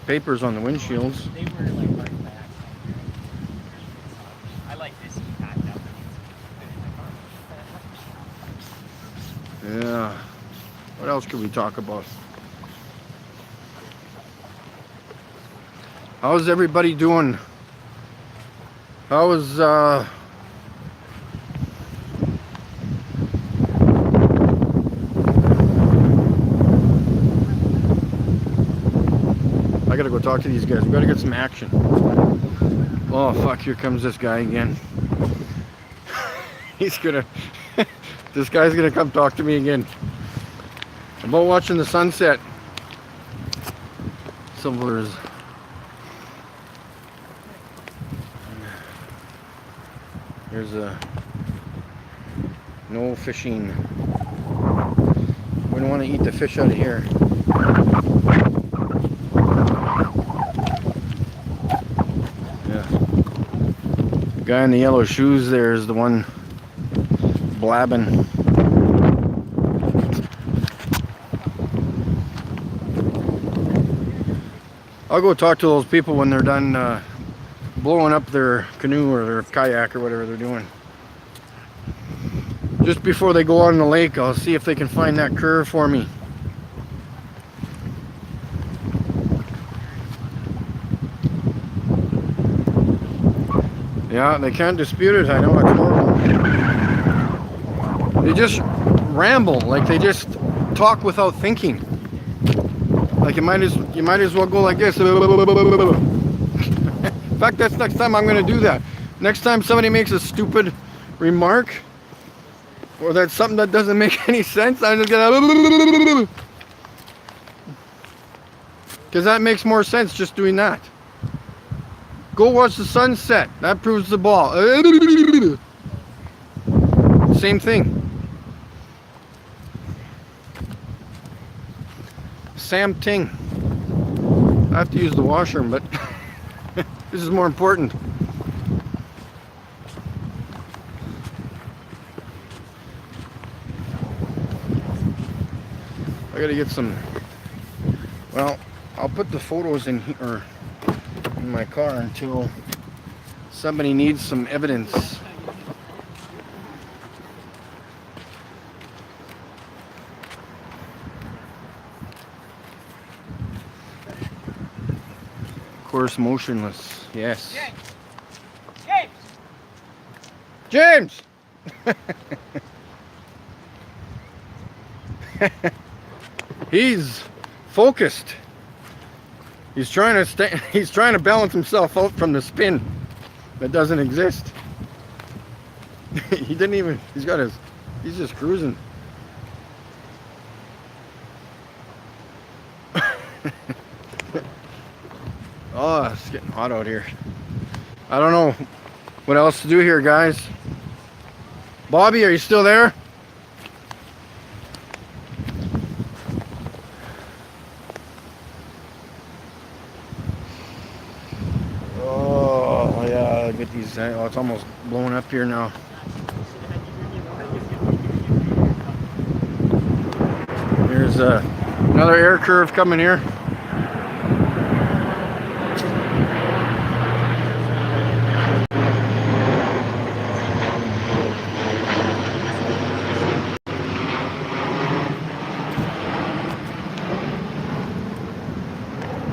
papers on the windshields. They were like hard by accident. I like this. He packed up and it's Yeah. What else could we talk about? How's everybody doing? How is I gotta go talk to these guys. We gotta get some action. Oh fuck, here comes this guy again. He's gonna this guy's gonna come talk to me again about watching the sunset. Silver's There's a no fishing. Wouldn't want to eat the fish out of here. Yeah. The guy in the yellow shoes there is the one blabbing. I'll go talk to those people when they're done blowing up their canoe or their kayak or whatever they're doing. Just before they go out on the lake, I'll see if they can find that curve for me. Yeah, they can't dispute it. I know it's horrible. They just ramble, like they just talk without thinking. Like you might as well go like this. In fact, that's next time I'm going to do that. Next time somebody makes a stupid remark, or that's something that doesn't make any sense, I'm just going to... Because that makes more sense just doing that. Go watch the sunset. That proves the ball. Same thing. Sam Ting. I have to use the washroom, but this is more important. I gotta get some. Well, I'll put the photos in here in my car until somebody needs some evidence. Of course, motionless. Yes. James! He's focused. He's trying to stay. He's trying to balance himself out from the spin that doesn't exist. He didn't even. He's got his. He's just cruising. Oh, it's getting hot out here. I don't know what else to do here, guys. Bobby, are you still there? Oh, yeah, get these. Oh, it's almost blowing up here now. Here's another air curve coming here.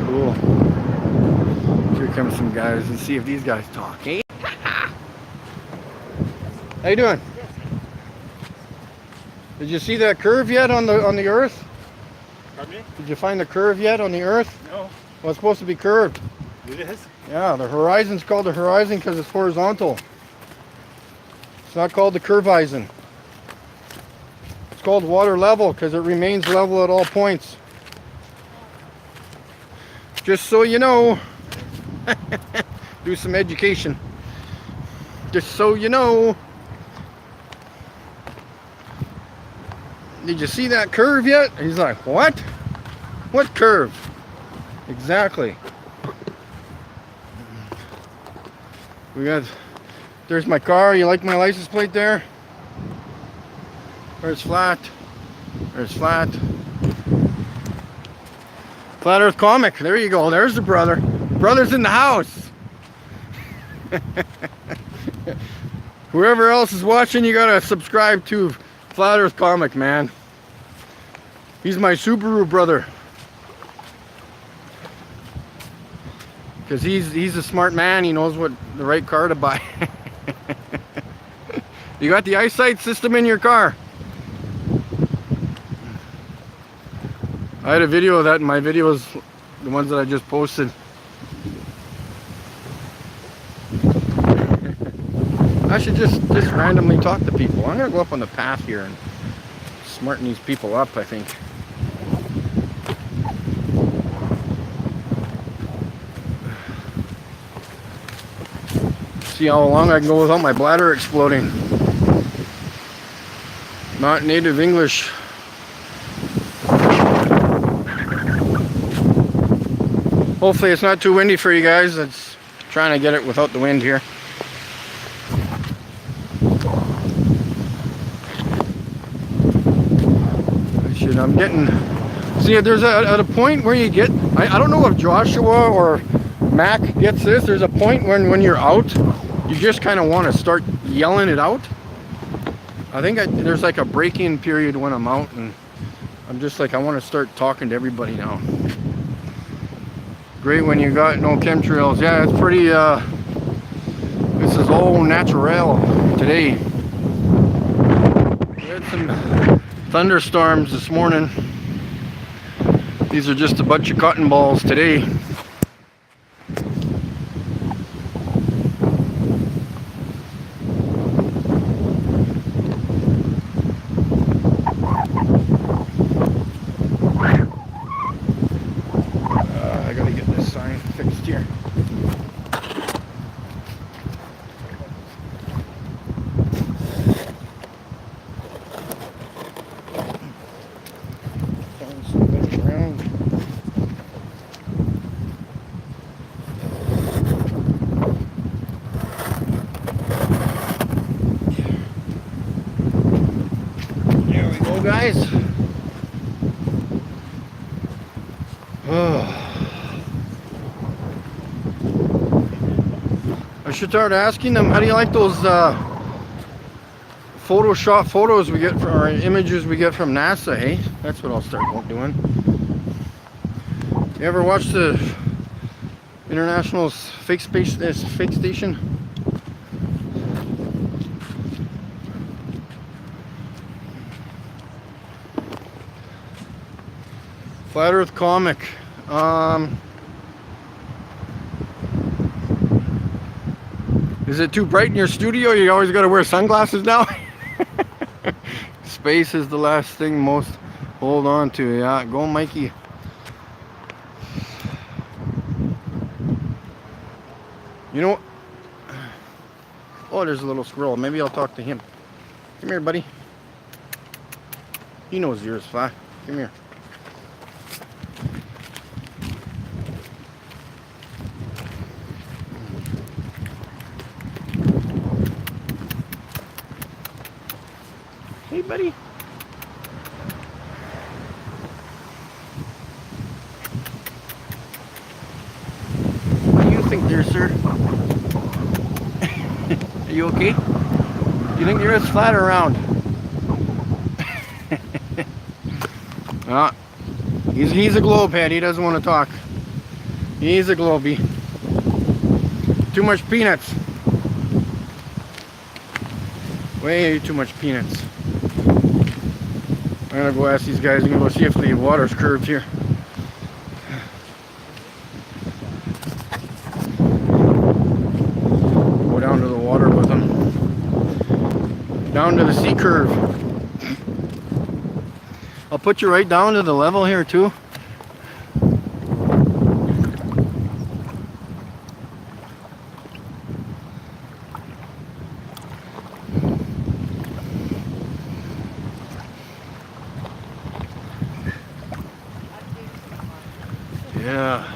Cool. Here comes some guys. Let's see if these guys talk. Hey, how you doing? Did you see that curve yet on the Earth? Pardon me? Did you find the curve yet on the Earth? No. Well, it's supposed to be curved. It is? Yeah, the horizon's called the horizon because it's horizontal. It's not called the curveizon. It's called water level because it remains level at all points. Just so you know. Do some education. Just so you know. Did you see that curve yet? He's like, what? What curve? Exactly. We got, there's my car. You like my license plate there? There's flat. There's flat. Flat Earth Comic. There you go. There's the brother. Brother's in the house. Whoever else is watching, you gotta subscribe to Flat Earth Comic, man. He's my Subaru brother. Because he's a smart man. He knows what the right car to buy. You got the eyesight system in your car. I had a video of that in my videos, the ones that I just posted. I should just randomly talk to people. I'm gonna go up on the path here and smarten these people up, I think. See how long I can go without my bladder exploding. Not native English. Hopefully it's not too windy for you guys. It's trying to get it without the wind here. I'm getting, see, there's at a point where you get, I don't know if Joshua or Mac gets this, there's a point when you're out, you just kind of want to start yelling it out. I think there's like a break-in period when I'm out, and I'm just like, I want to start talking to everybody now. Great when you got no chemtrails. Yeah, it's pretty, this is all natural today. We had some thunderstorms this morning. These are just a bunch of cotton balls today. I gotta get this sign fixed here. Guys, I should start asking them, how do you like those Photoshop photos we get from, or images we get from NASA, hey? That's what I'll start doing. You ever watch the International Fake Station? Flat Earth Comic. Is it too bright in your studio? You always got to wear sunglasses now? Space is the last thing most hold on to. Yeah, go Mikey. You know, oh, there's a little squirrel. Maybe I'll talk to him. Come here, buddy. He knows yours, Fly. Come here. Hey, buddy. What do you think there, sir? Are you okay? You think you're as flat or round? He's a globe head. He doesn't want to talk. He's a globey. Too much peanuts. Way too much peanuts. I'm gonna go ask these guys. I'm gonna go see if the water's curved here. Go down to the water with them. Down to the sea curve. I'll put you right down to the level here too. Yeah.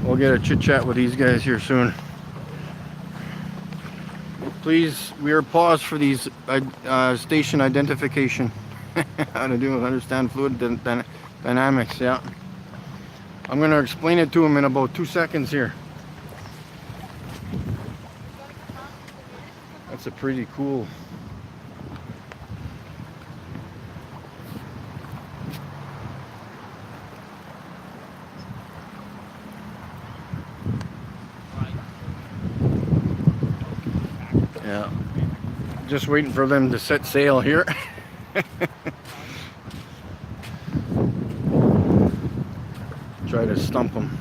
We'll get a chit chat with these guys here soon. Please, we are paused for these station identification. How to do understand fluid dynamics, yeah. I'm going to explain it to him in about 2 seconds here. That's a pretty cool. Yeah. Just waiting for them to set sail here. Try to stump them.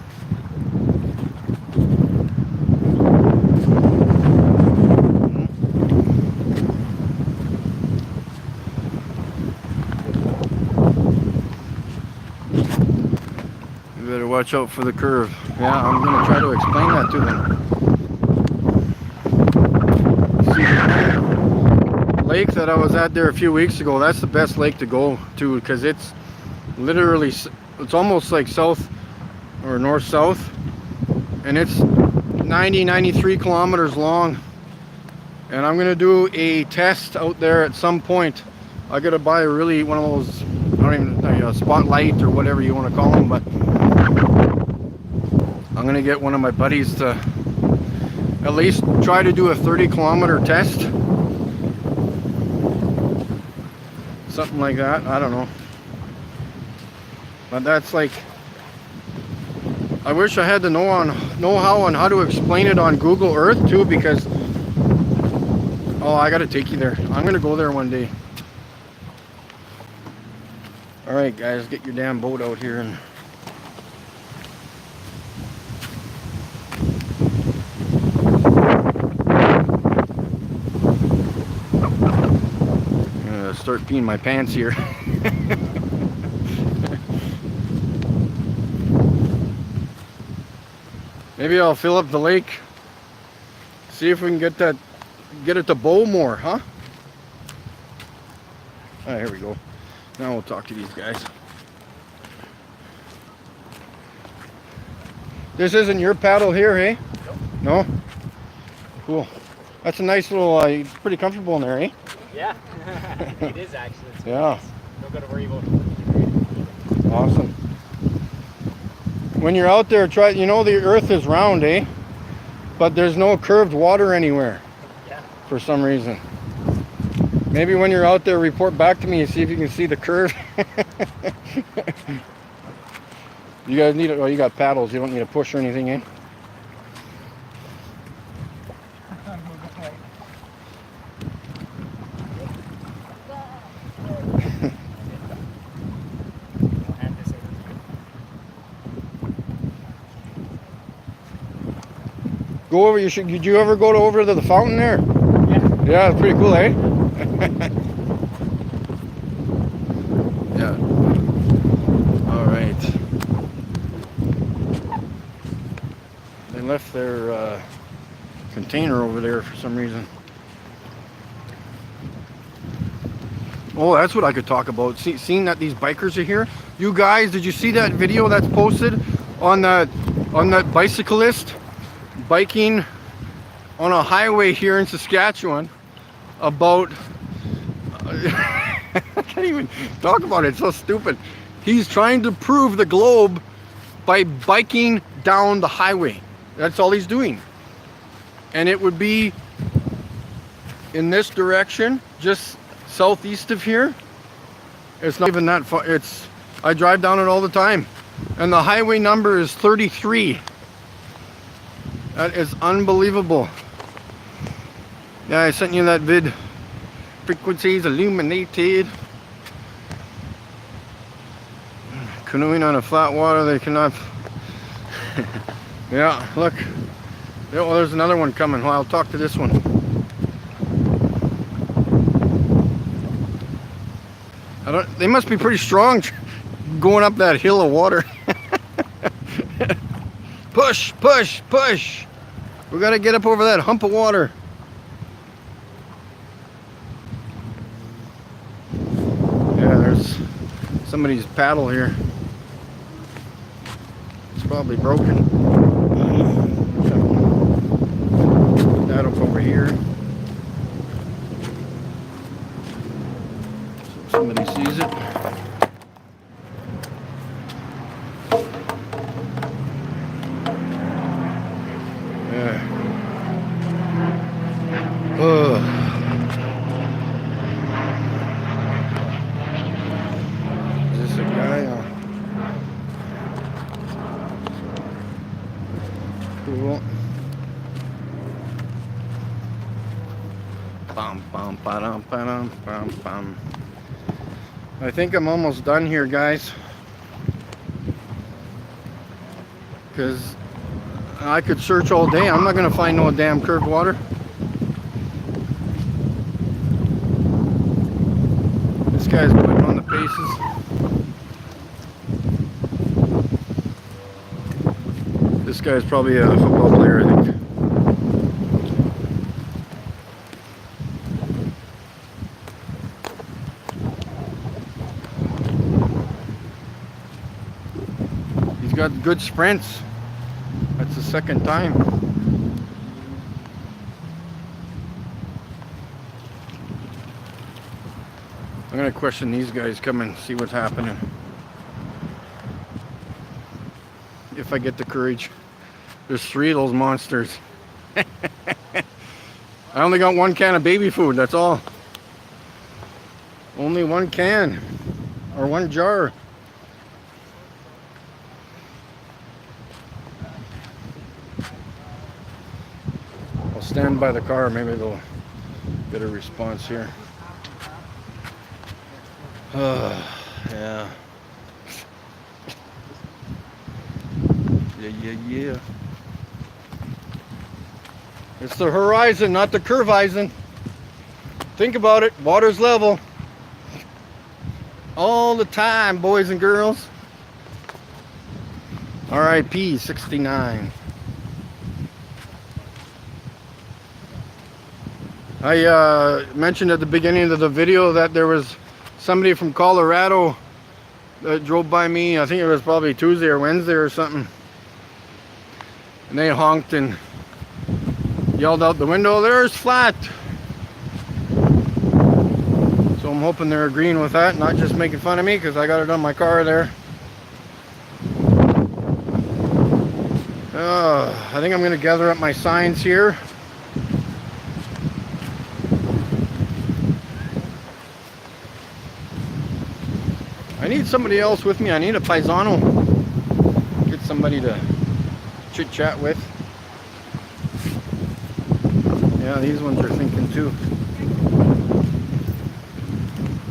You better watch out for the curve. Yeah, I'm going to try to explain that to them. Lake that I was at there a few weeks ago, that's the best lake to go to because it's literally, it's almost like south or north-south, and it's 93 kilometers long. And I'm gonna do a test out there at some point. I gotta buy really one of those, I don't even know, spotlight or whatever you want to call them, but I'm gonna get one of my buddies to at least try to do a 30-kilometer test. Something like that, I don't know. But that's like, I wish I had the know-how on how to explain it on Google Earth too, because oh, I gotta take you there. I'm gonna go there one day. All right, guys, get your damn boat out here and start peeing my pants here. Maybe I'll fill up the lake. See if we can get it to bow more, huh? Oh, here we go. Now we'll talk to these guys. This isn't your paddle here, hey? No? Cool. That's a nice little, pretty comfortable in there, eh? Yeah, it is actually. It's yeah. nice. Don't gotta worry about it. Awesome. When you're out there, try. You know the Earth is round, eh? But there's no curved water anywhere. Yeah. For some reason. Maybe when you're out there, report back to me and see if you can see the curve. You guys need it. Well, you got paddles. You don't need to push or anything, eh? Go over. Did you ever go over to the fountain there? Yeah. Yeah, it's pretty cool, eh? Yeah. All right. They left their container over there for some reason. Oh, that's what I could talk about. Seeing that these bikers are here. You guys, did you see that video that's posted on that bicyclist biking on a highway here in Saskatchewan about I can't even talk about it, it's so stupid. He's trying to prove the globe by biking down the highway. That's all he's doing. And it would be in this direction, just southeast of here. It's not even that far. I drive down it all the time. And the highway number is 33. That is unbelievable. Yeah, I sent you that vid. Frequencies illuminated. Canoeing on a flat water, they cannot. Yeah, look. Yeah, well, there's another one coming. Well, I'll talk to this one. They must be pretty strong going up that hill of water. Push, push, push. We gotta get up over that hump of water. Yeah, there's somebody's paddle here. It's probably broken. Put that up over here. Somebody sees it. Yeah. Oh. Is this a guy? Cool. Bum, bum, ba-dum, ba-dum, bum, bum. I think I'm almost done here, guys. Because I could search all day. I'm not going to find no damn curved water. This guy's putting on the paces. This guy's probably a football player, I think. He's got good sprints. That's the second time. I'm gonna question these guys, come and see what's happening. If I get the courage. There's 3 of those monsters. I only got 1 can of baby food, that's all. Only 1 can. Or 1 jar. I'll stand by the car, maybe they'll get a response here. Yeah. Yeah. It's the horizon, not the curveizon. Think about it, water's level. All the time, boys and girls. RIP 69. I mentioned at the beginning of the video that there was somebody from Colorado that drove by me. I think it was probably Tuesday or Wednesday or something. And they honked and yelled out the window, "There's flat." So I'm hoping they're agreeing with that, not just making fun of me because I got it on my car there. I think I'm going to gather up my signs here. I need somebody else with me. I need a paisano. Get somebody to chit chat with. Yeah, these ones are thinking too.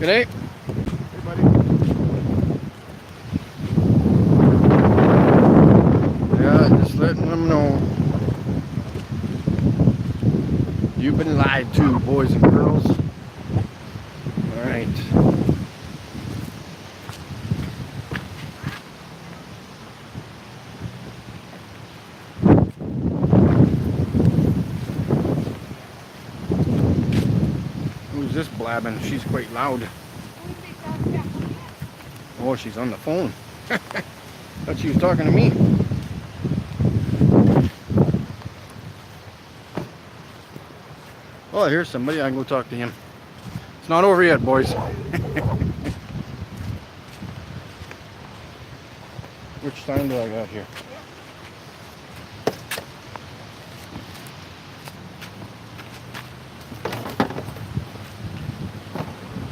Good day. Hey, buddy. Yeah, just letting them know. You've been lied to, boys and girls. Alright. Who's this blabbing? She's quite loud. Oh, she's on the phone. Thought she was talking to me. Oh, here's somebody. I can go talk to him. It's not over yet, boys. Which sign do I got here?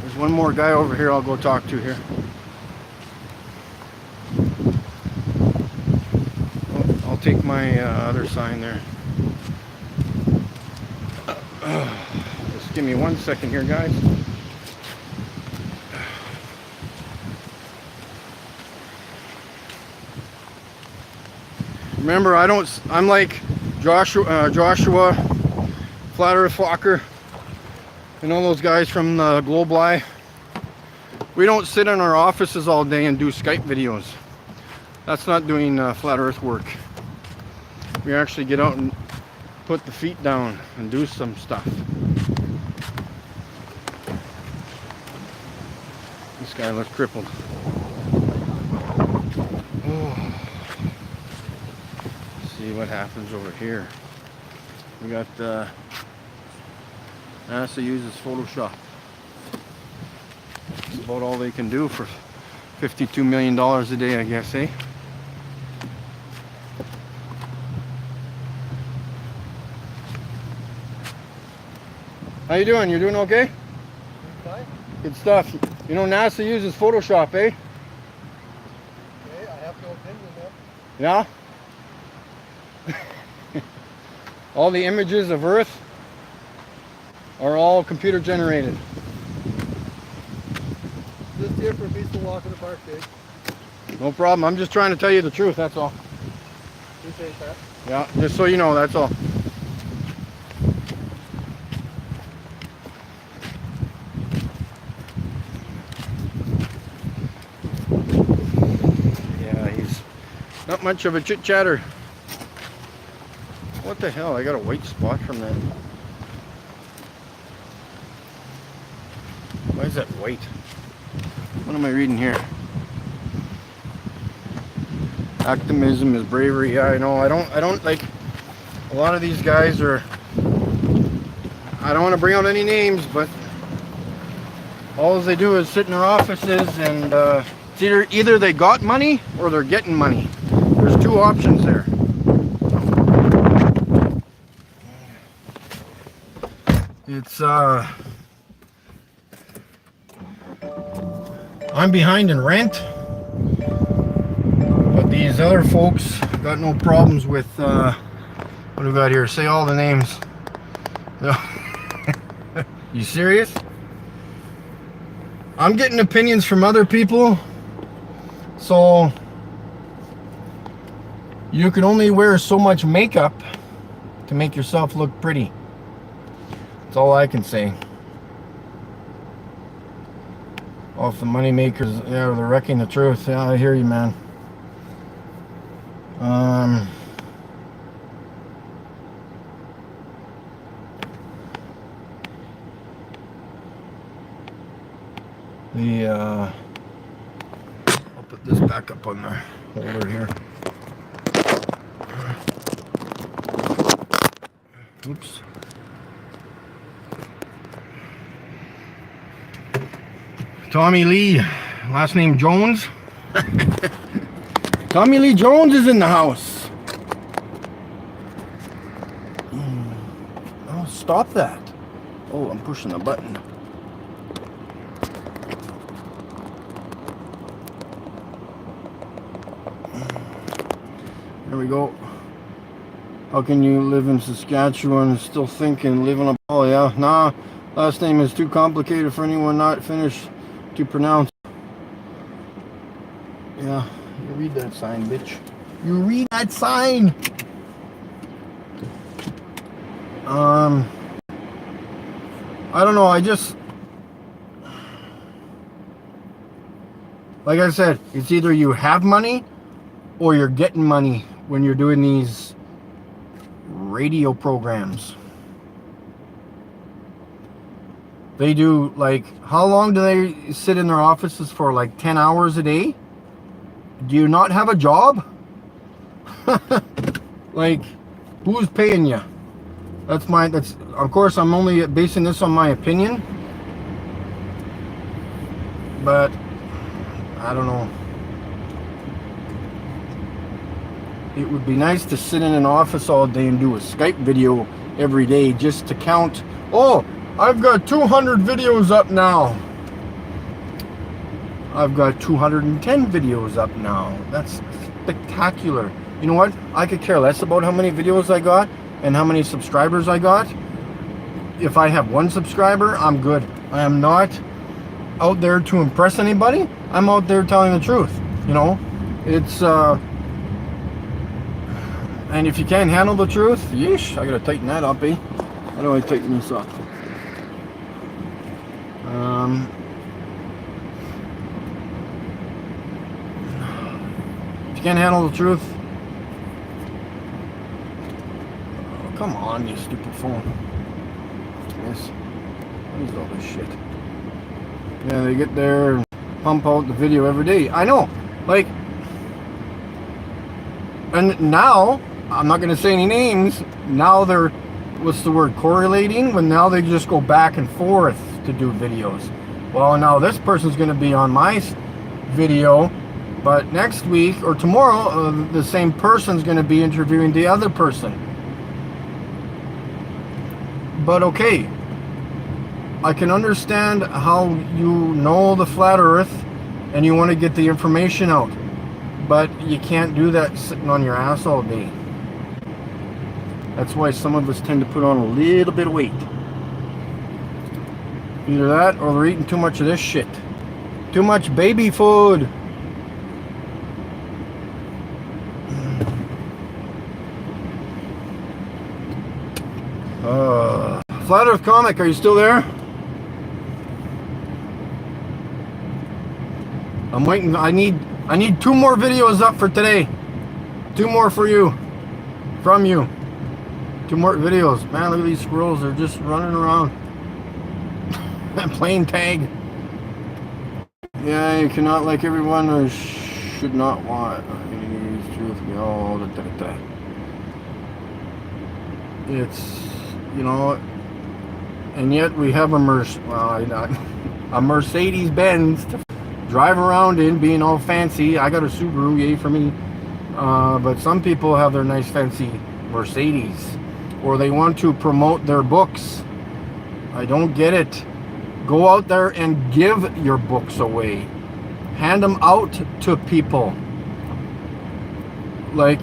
There's one more guy over here I'll go talk to here. Oh, I'll take my other sign there. Just give me 1 second here, guys. Remember, I'm like Joshua, Flat Earth Walker, and all those guys from the Globe Lie. We don't sit in our offices all day and do Skype videos. That's not doing Flat Earth work. We actually get out and put the feet down and do some stuff. This guy looks crippled. Oh. See what happens over here. We got NASA uses Photoshop. about all they can do for $52 million a day, I guess, eh? How you doing? You doing okay? Good stuff. You know NASA uses Photoshop, eh? Okay, I have no opinion there. Yeah? All the images of Earth are all computer generated. Just here for a peaceful walk in the park, Dave. No problem. I'm just trying to tell you the truth, that's all. Appreciate that. Yeah, just so you know, that's all. Yeah, he's not much of a chit-chatter. What the hell? I got a white spot from that. Why is that white? What am I reading here? Optimism is bravery. Yeah, I know. I don't like a lot of these guys are. I don't want to bring out any names, but all they do is sit in their offices and it's either they got money or they're getting money. There's two options there. It's I'm behind in rent, but these other folks got no problems with what do we got here? Say all the names. You serious? I'm getting opinions from other people, so you can only wear so much makeup to make yourself look pretty. That's all I can say. Off the money makers, yeah, they're wrecking the truth. Yeah, I hear you, man. I'll put this back up on the holder here. Oops. Tommy Lee, last name Jones. Tommy Lee Jones is in the house. Oh, stop that. Oh, I'm pushing the button. There we go. How can you live in Saskatchewan and still think and live on a... Oh, yeah. Nah, last name is too complicated for anyone not Finnish to pronounce. Yeah, you read that sign, bitch. You read that sign! I don't know, I just... Like I said, it's either you have money or you're getting money when you're doing these radio programs. They do, like, how long do they sit in their offices for? Like 10 hours a day? Do you not have a job? Like, who's paying you? That's of course, I'm only basing this on my opinion. But, I don't know. It would be nice to sit in an office all day and do a Skype video every day just to count. Oh, I've got 200 videos up now. I've got 210 videos up now. That's spectacular. You know what? I could care less about how many videos I got and how many subscribers I got. If I have one subscriber, I'm good. I am not out there to impress anybody. I'm out there telling the truth. You know, it's and if you can't handle the truth, yeesh, I gotta tighten that up, eh? How do I tighten this up? If you can't handle the truth, oh, come on, you stupid phone. Yes. What is all this shit? Yeah, they get there and pump out the video every day. I know, like, and now, I'm not gonna say any names, now they're, what's the word, correlating, when now they just go back and forth to do videos. Well, now this person's going to be on my video, but next week or tomorrow, the same person's going to be interviewing the other person. But okay, I can understand how you know the flat earth and you want to get the information out, but you can't do that sitting on your ass all day. That's why some of us tend to put on a little bit of weight. Either that or they're eating too much of this shit. Too much baby food. Flat Earth Comic, are you still there? I'm waiting. I need 2 more videos up for today. 2 more for you. From you. 2 more videos. Man, look at these squirrels. They're just running around. Playing tag. Yeah, you cannot like everyone or should not want. Truth. Oh, it's, you know, and yet we have a Mercedes Benz to drive around in, being all fancy. I got a Subaru, yay for me. But some people have their nice fancy Mercedes, or they want to promote their books. I don't get it. Go out there and give your books away. Hand them out to people. Like,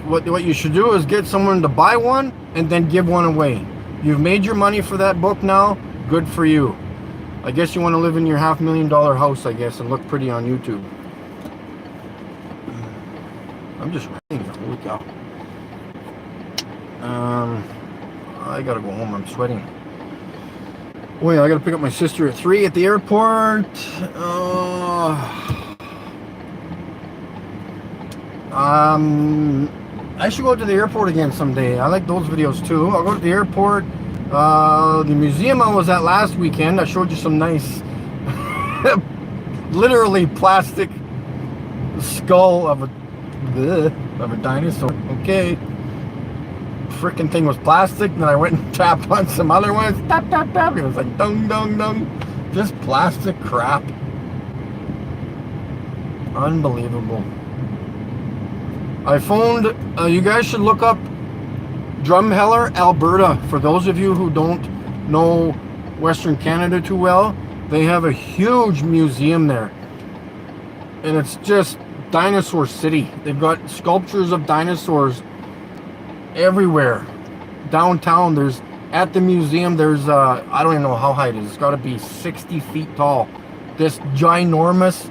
what you should do is get someone to buy one and then give one away. You've made your money for that book now. Good for you. I guess you want to live in your $500,000 house, I guess, and look pretty on YouTube. I'm just running. Holy cow. I gotta go home. I'm sweating. Wait, I gotta pick up my sister at 3 at the airport. I should go to the airport again someday. I like those videos too. I'll go to the airport. The museum I was at last weekend, I showed you some nice, literally plastic skull of a dinosaur. Okay. Freaking thing was plastic, then I went and tapped on some other ones. Tap, tap, tap. It was like dung, dung, dung. Just plastic crap. Unbelievable. I phoned, you guys should look up Drumheller, Alberta. For those of you who don't know Western Canada too well, they have a huge museum there. And it's just Dinosaur City. They've got sculptures of dinosaurs everywhere. Downtown, at the museum, there's, I don't even know how high it is. It's got to be 60 feet tall. This ginormous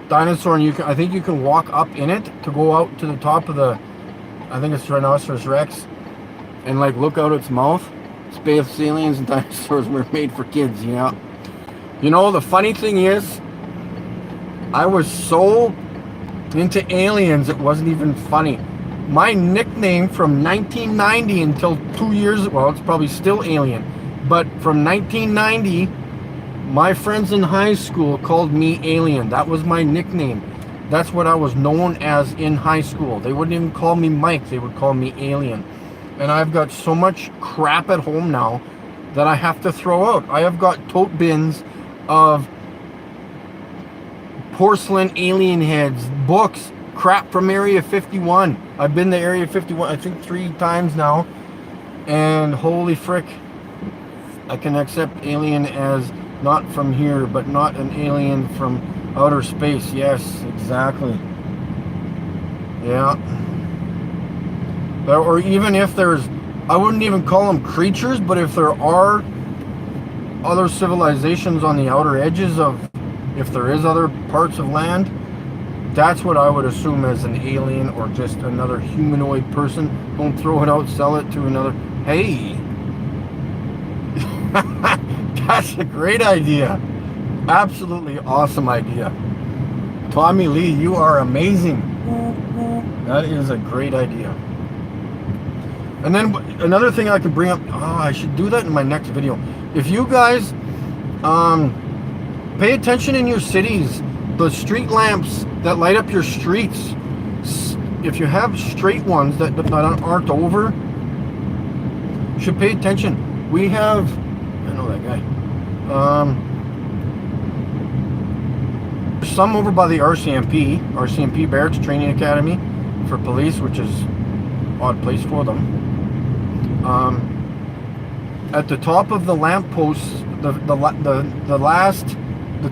dinosaur, and I think you can walk up in it to go out to the top of the, I think it's Tyrannosaurus Rex, and like look out its mouth. Space aliens and dinosaurs were made for kids, yeah. You know, the funny thing is, I was so into aliens, it wasn't even funny. My nickname from 1990 until 2 years, well, it's probably still Alien, but from 1990, my friends in high school called me Alien. That was my nickname. That's what I was known as in high school. They wouldn't even call me Mike, they would call me Alien. And I've got so much crap at home now that I have to throw out. I have got tote bins of porcelain alien heads, books, crap from Area 51. I've been to Area 51, I think 3 times now. And holy frick, I can accept alien as not from here, but not an alien from outer space. Yes, exactly. Yeah. Or even if there's, I wouldn't even call them creatures, but if there are other civilizations on the outer edges of, if there is other parts of land, that's what I would assume as an alien or just another humanoid person. Don't throw it out, sell it to another. Hey, that's a great idea. Absolutely awesome idea. Tommy Lee, you are amazing. That is a great idea. And then another thing I could bring up, I should do that in my next video. If you guys pay attention in your cities, the street lamps that light up your streets, if you have straight ones that aren't over, should pay attention. We have, I know that guy. some over by the RCMP Barracks Training Academy for police, which is odd place for them. At the top of the lamppost, the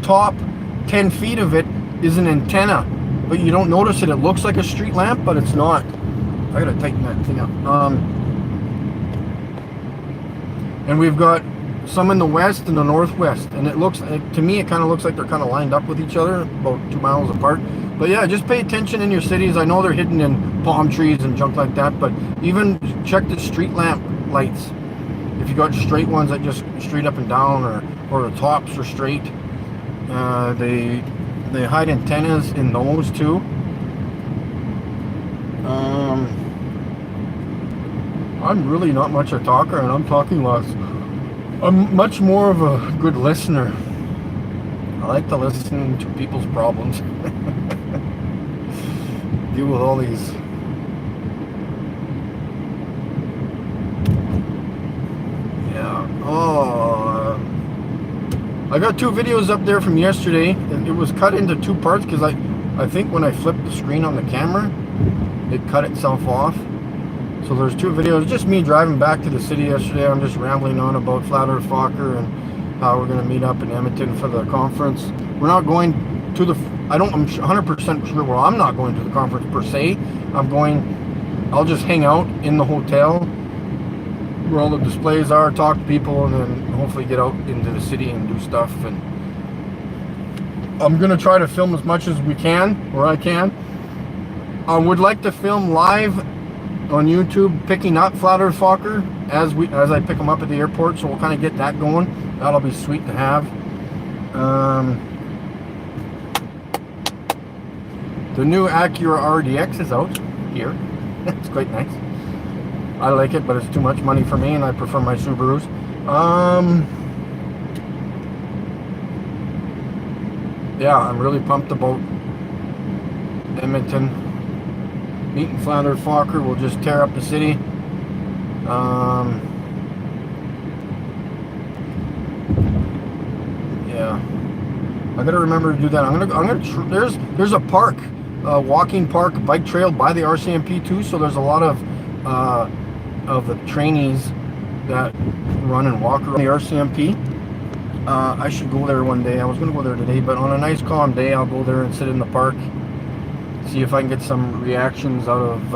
top 10 feet of it is an antenna, but you don't notice it. It looks like a street lamp, but it's not. I gotta tighten that thing up. And we've got some in the west and the northwest, and it looks, to me, it kind of looks like they're kind of lined up with each other, about 2 miles apart. But yeah, just pay attention in your cities. I know they're hidden in palm trees and junk like that, but even check the street lamp lights. If you got straight ones that just straight up and down, or the tops are straight, they hide antennas in those too. I'm really not much a talker, and I'm talking less. I'm much more of a good listener. I like to listen to people's problems. Deal with all these. Yeah. Oh. I got 2 videos up there from yesterday, and it was cut into 2 parts because I think when I flipped the screen on the camera, it cut itself off. So there's 2 videos, just me driving back to the city yesterday. I'm just rambling on about Flat Earth Fokker and how we're going to meet up in Edmonton for the conference. We're not going to the, I'm 100% sure, well, I'm not going to the conference per se. I'll just hang out in the hotel where all the displays are, talk to people, and then hopefully get out into the city and do stuff. And I'm going to try to film as much as we can, or I can. I would like to film live on YouTube, picking up Flat Earth Fokker as I pick them up at the airport, so we'll kind of get that going. That'll be sweet to have. The new Acura RDX is out here. It's quite nice. I like it, but it's too much money for me, and I prefer my Subarus. Yeah, I'm really pumped about Edmonton. Meeting Flat Earth Fokker will just tear up the city. Yeah, I gotta remember to do that. There's a park, walking park, bike trail by the RCMP too. So there's a lot of the trainees that run and walk around the RCMP. I should go there one day. I was gonna go there today, but on a nice calm day, I'll go there and sit in the park. See if I can get some reactions out of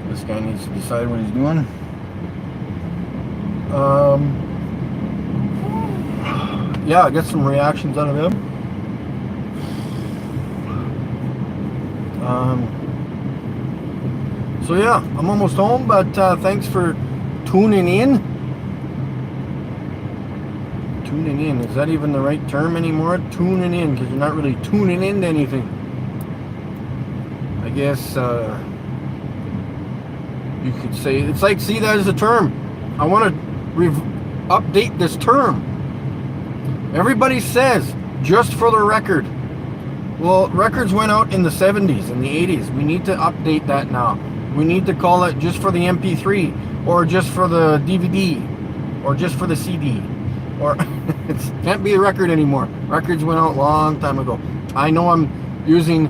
this guy. Needs to decide what he's doing. Yeah, get some reactions out of him. So yeah, I'm almost home, but thanks for tuning in. Tuning in, is that even the right term anymore? Tuning in, because you're not really tuning into anything. I guess you could say, it's like, see, that is a term. I want to update this term. Everybody says, just for the record. Well, records went out in the 70s and the 80s. We need to update that now. We need to call it just for the MP3, or just for the DVD, or just for the CD. Or it can't be a record anymore. Records went out a long time ago. I know I'm using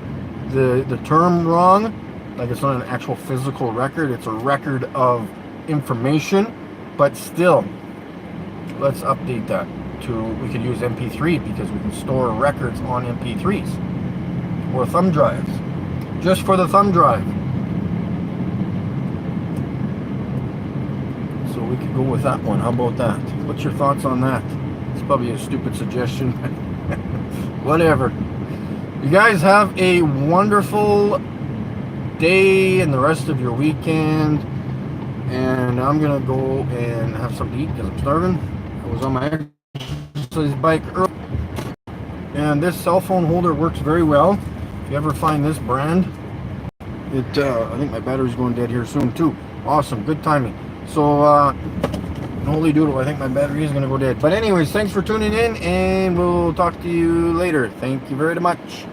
the term wrong, like it's not an actual physical record, it's a record of information, but still, let's update that to, we could use MP3 because we can store records on MP3s or thumb drives, just for the thumb drive. So we could go with that one. How about that? What's your thoughts on that? It's probably a stupid suggestion. Whatever. You guys have a wonderful day and the rest of your weekend. And I'm going to go and have something to eat because I'm starving. I was on my exercise bike earlier. And this cell phone holder works very well. If you ever find this brand, I think my battery's going dead here soon too. Awesome. Good timing. So, holy doodle, I think my battery is going to go dead. But anyways, thanks for tuning in, and we'll talk to you later. Thank you very much.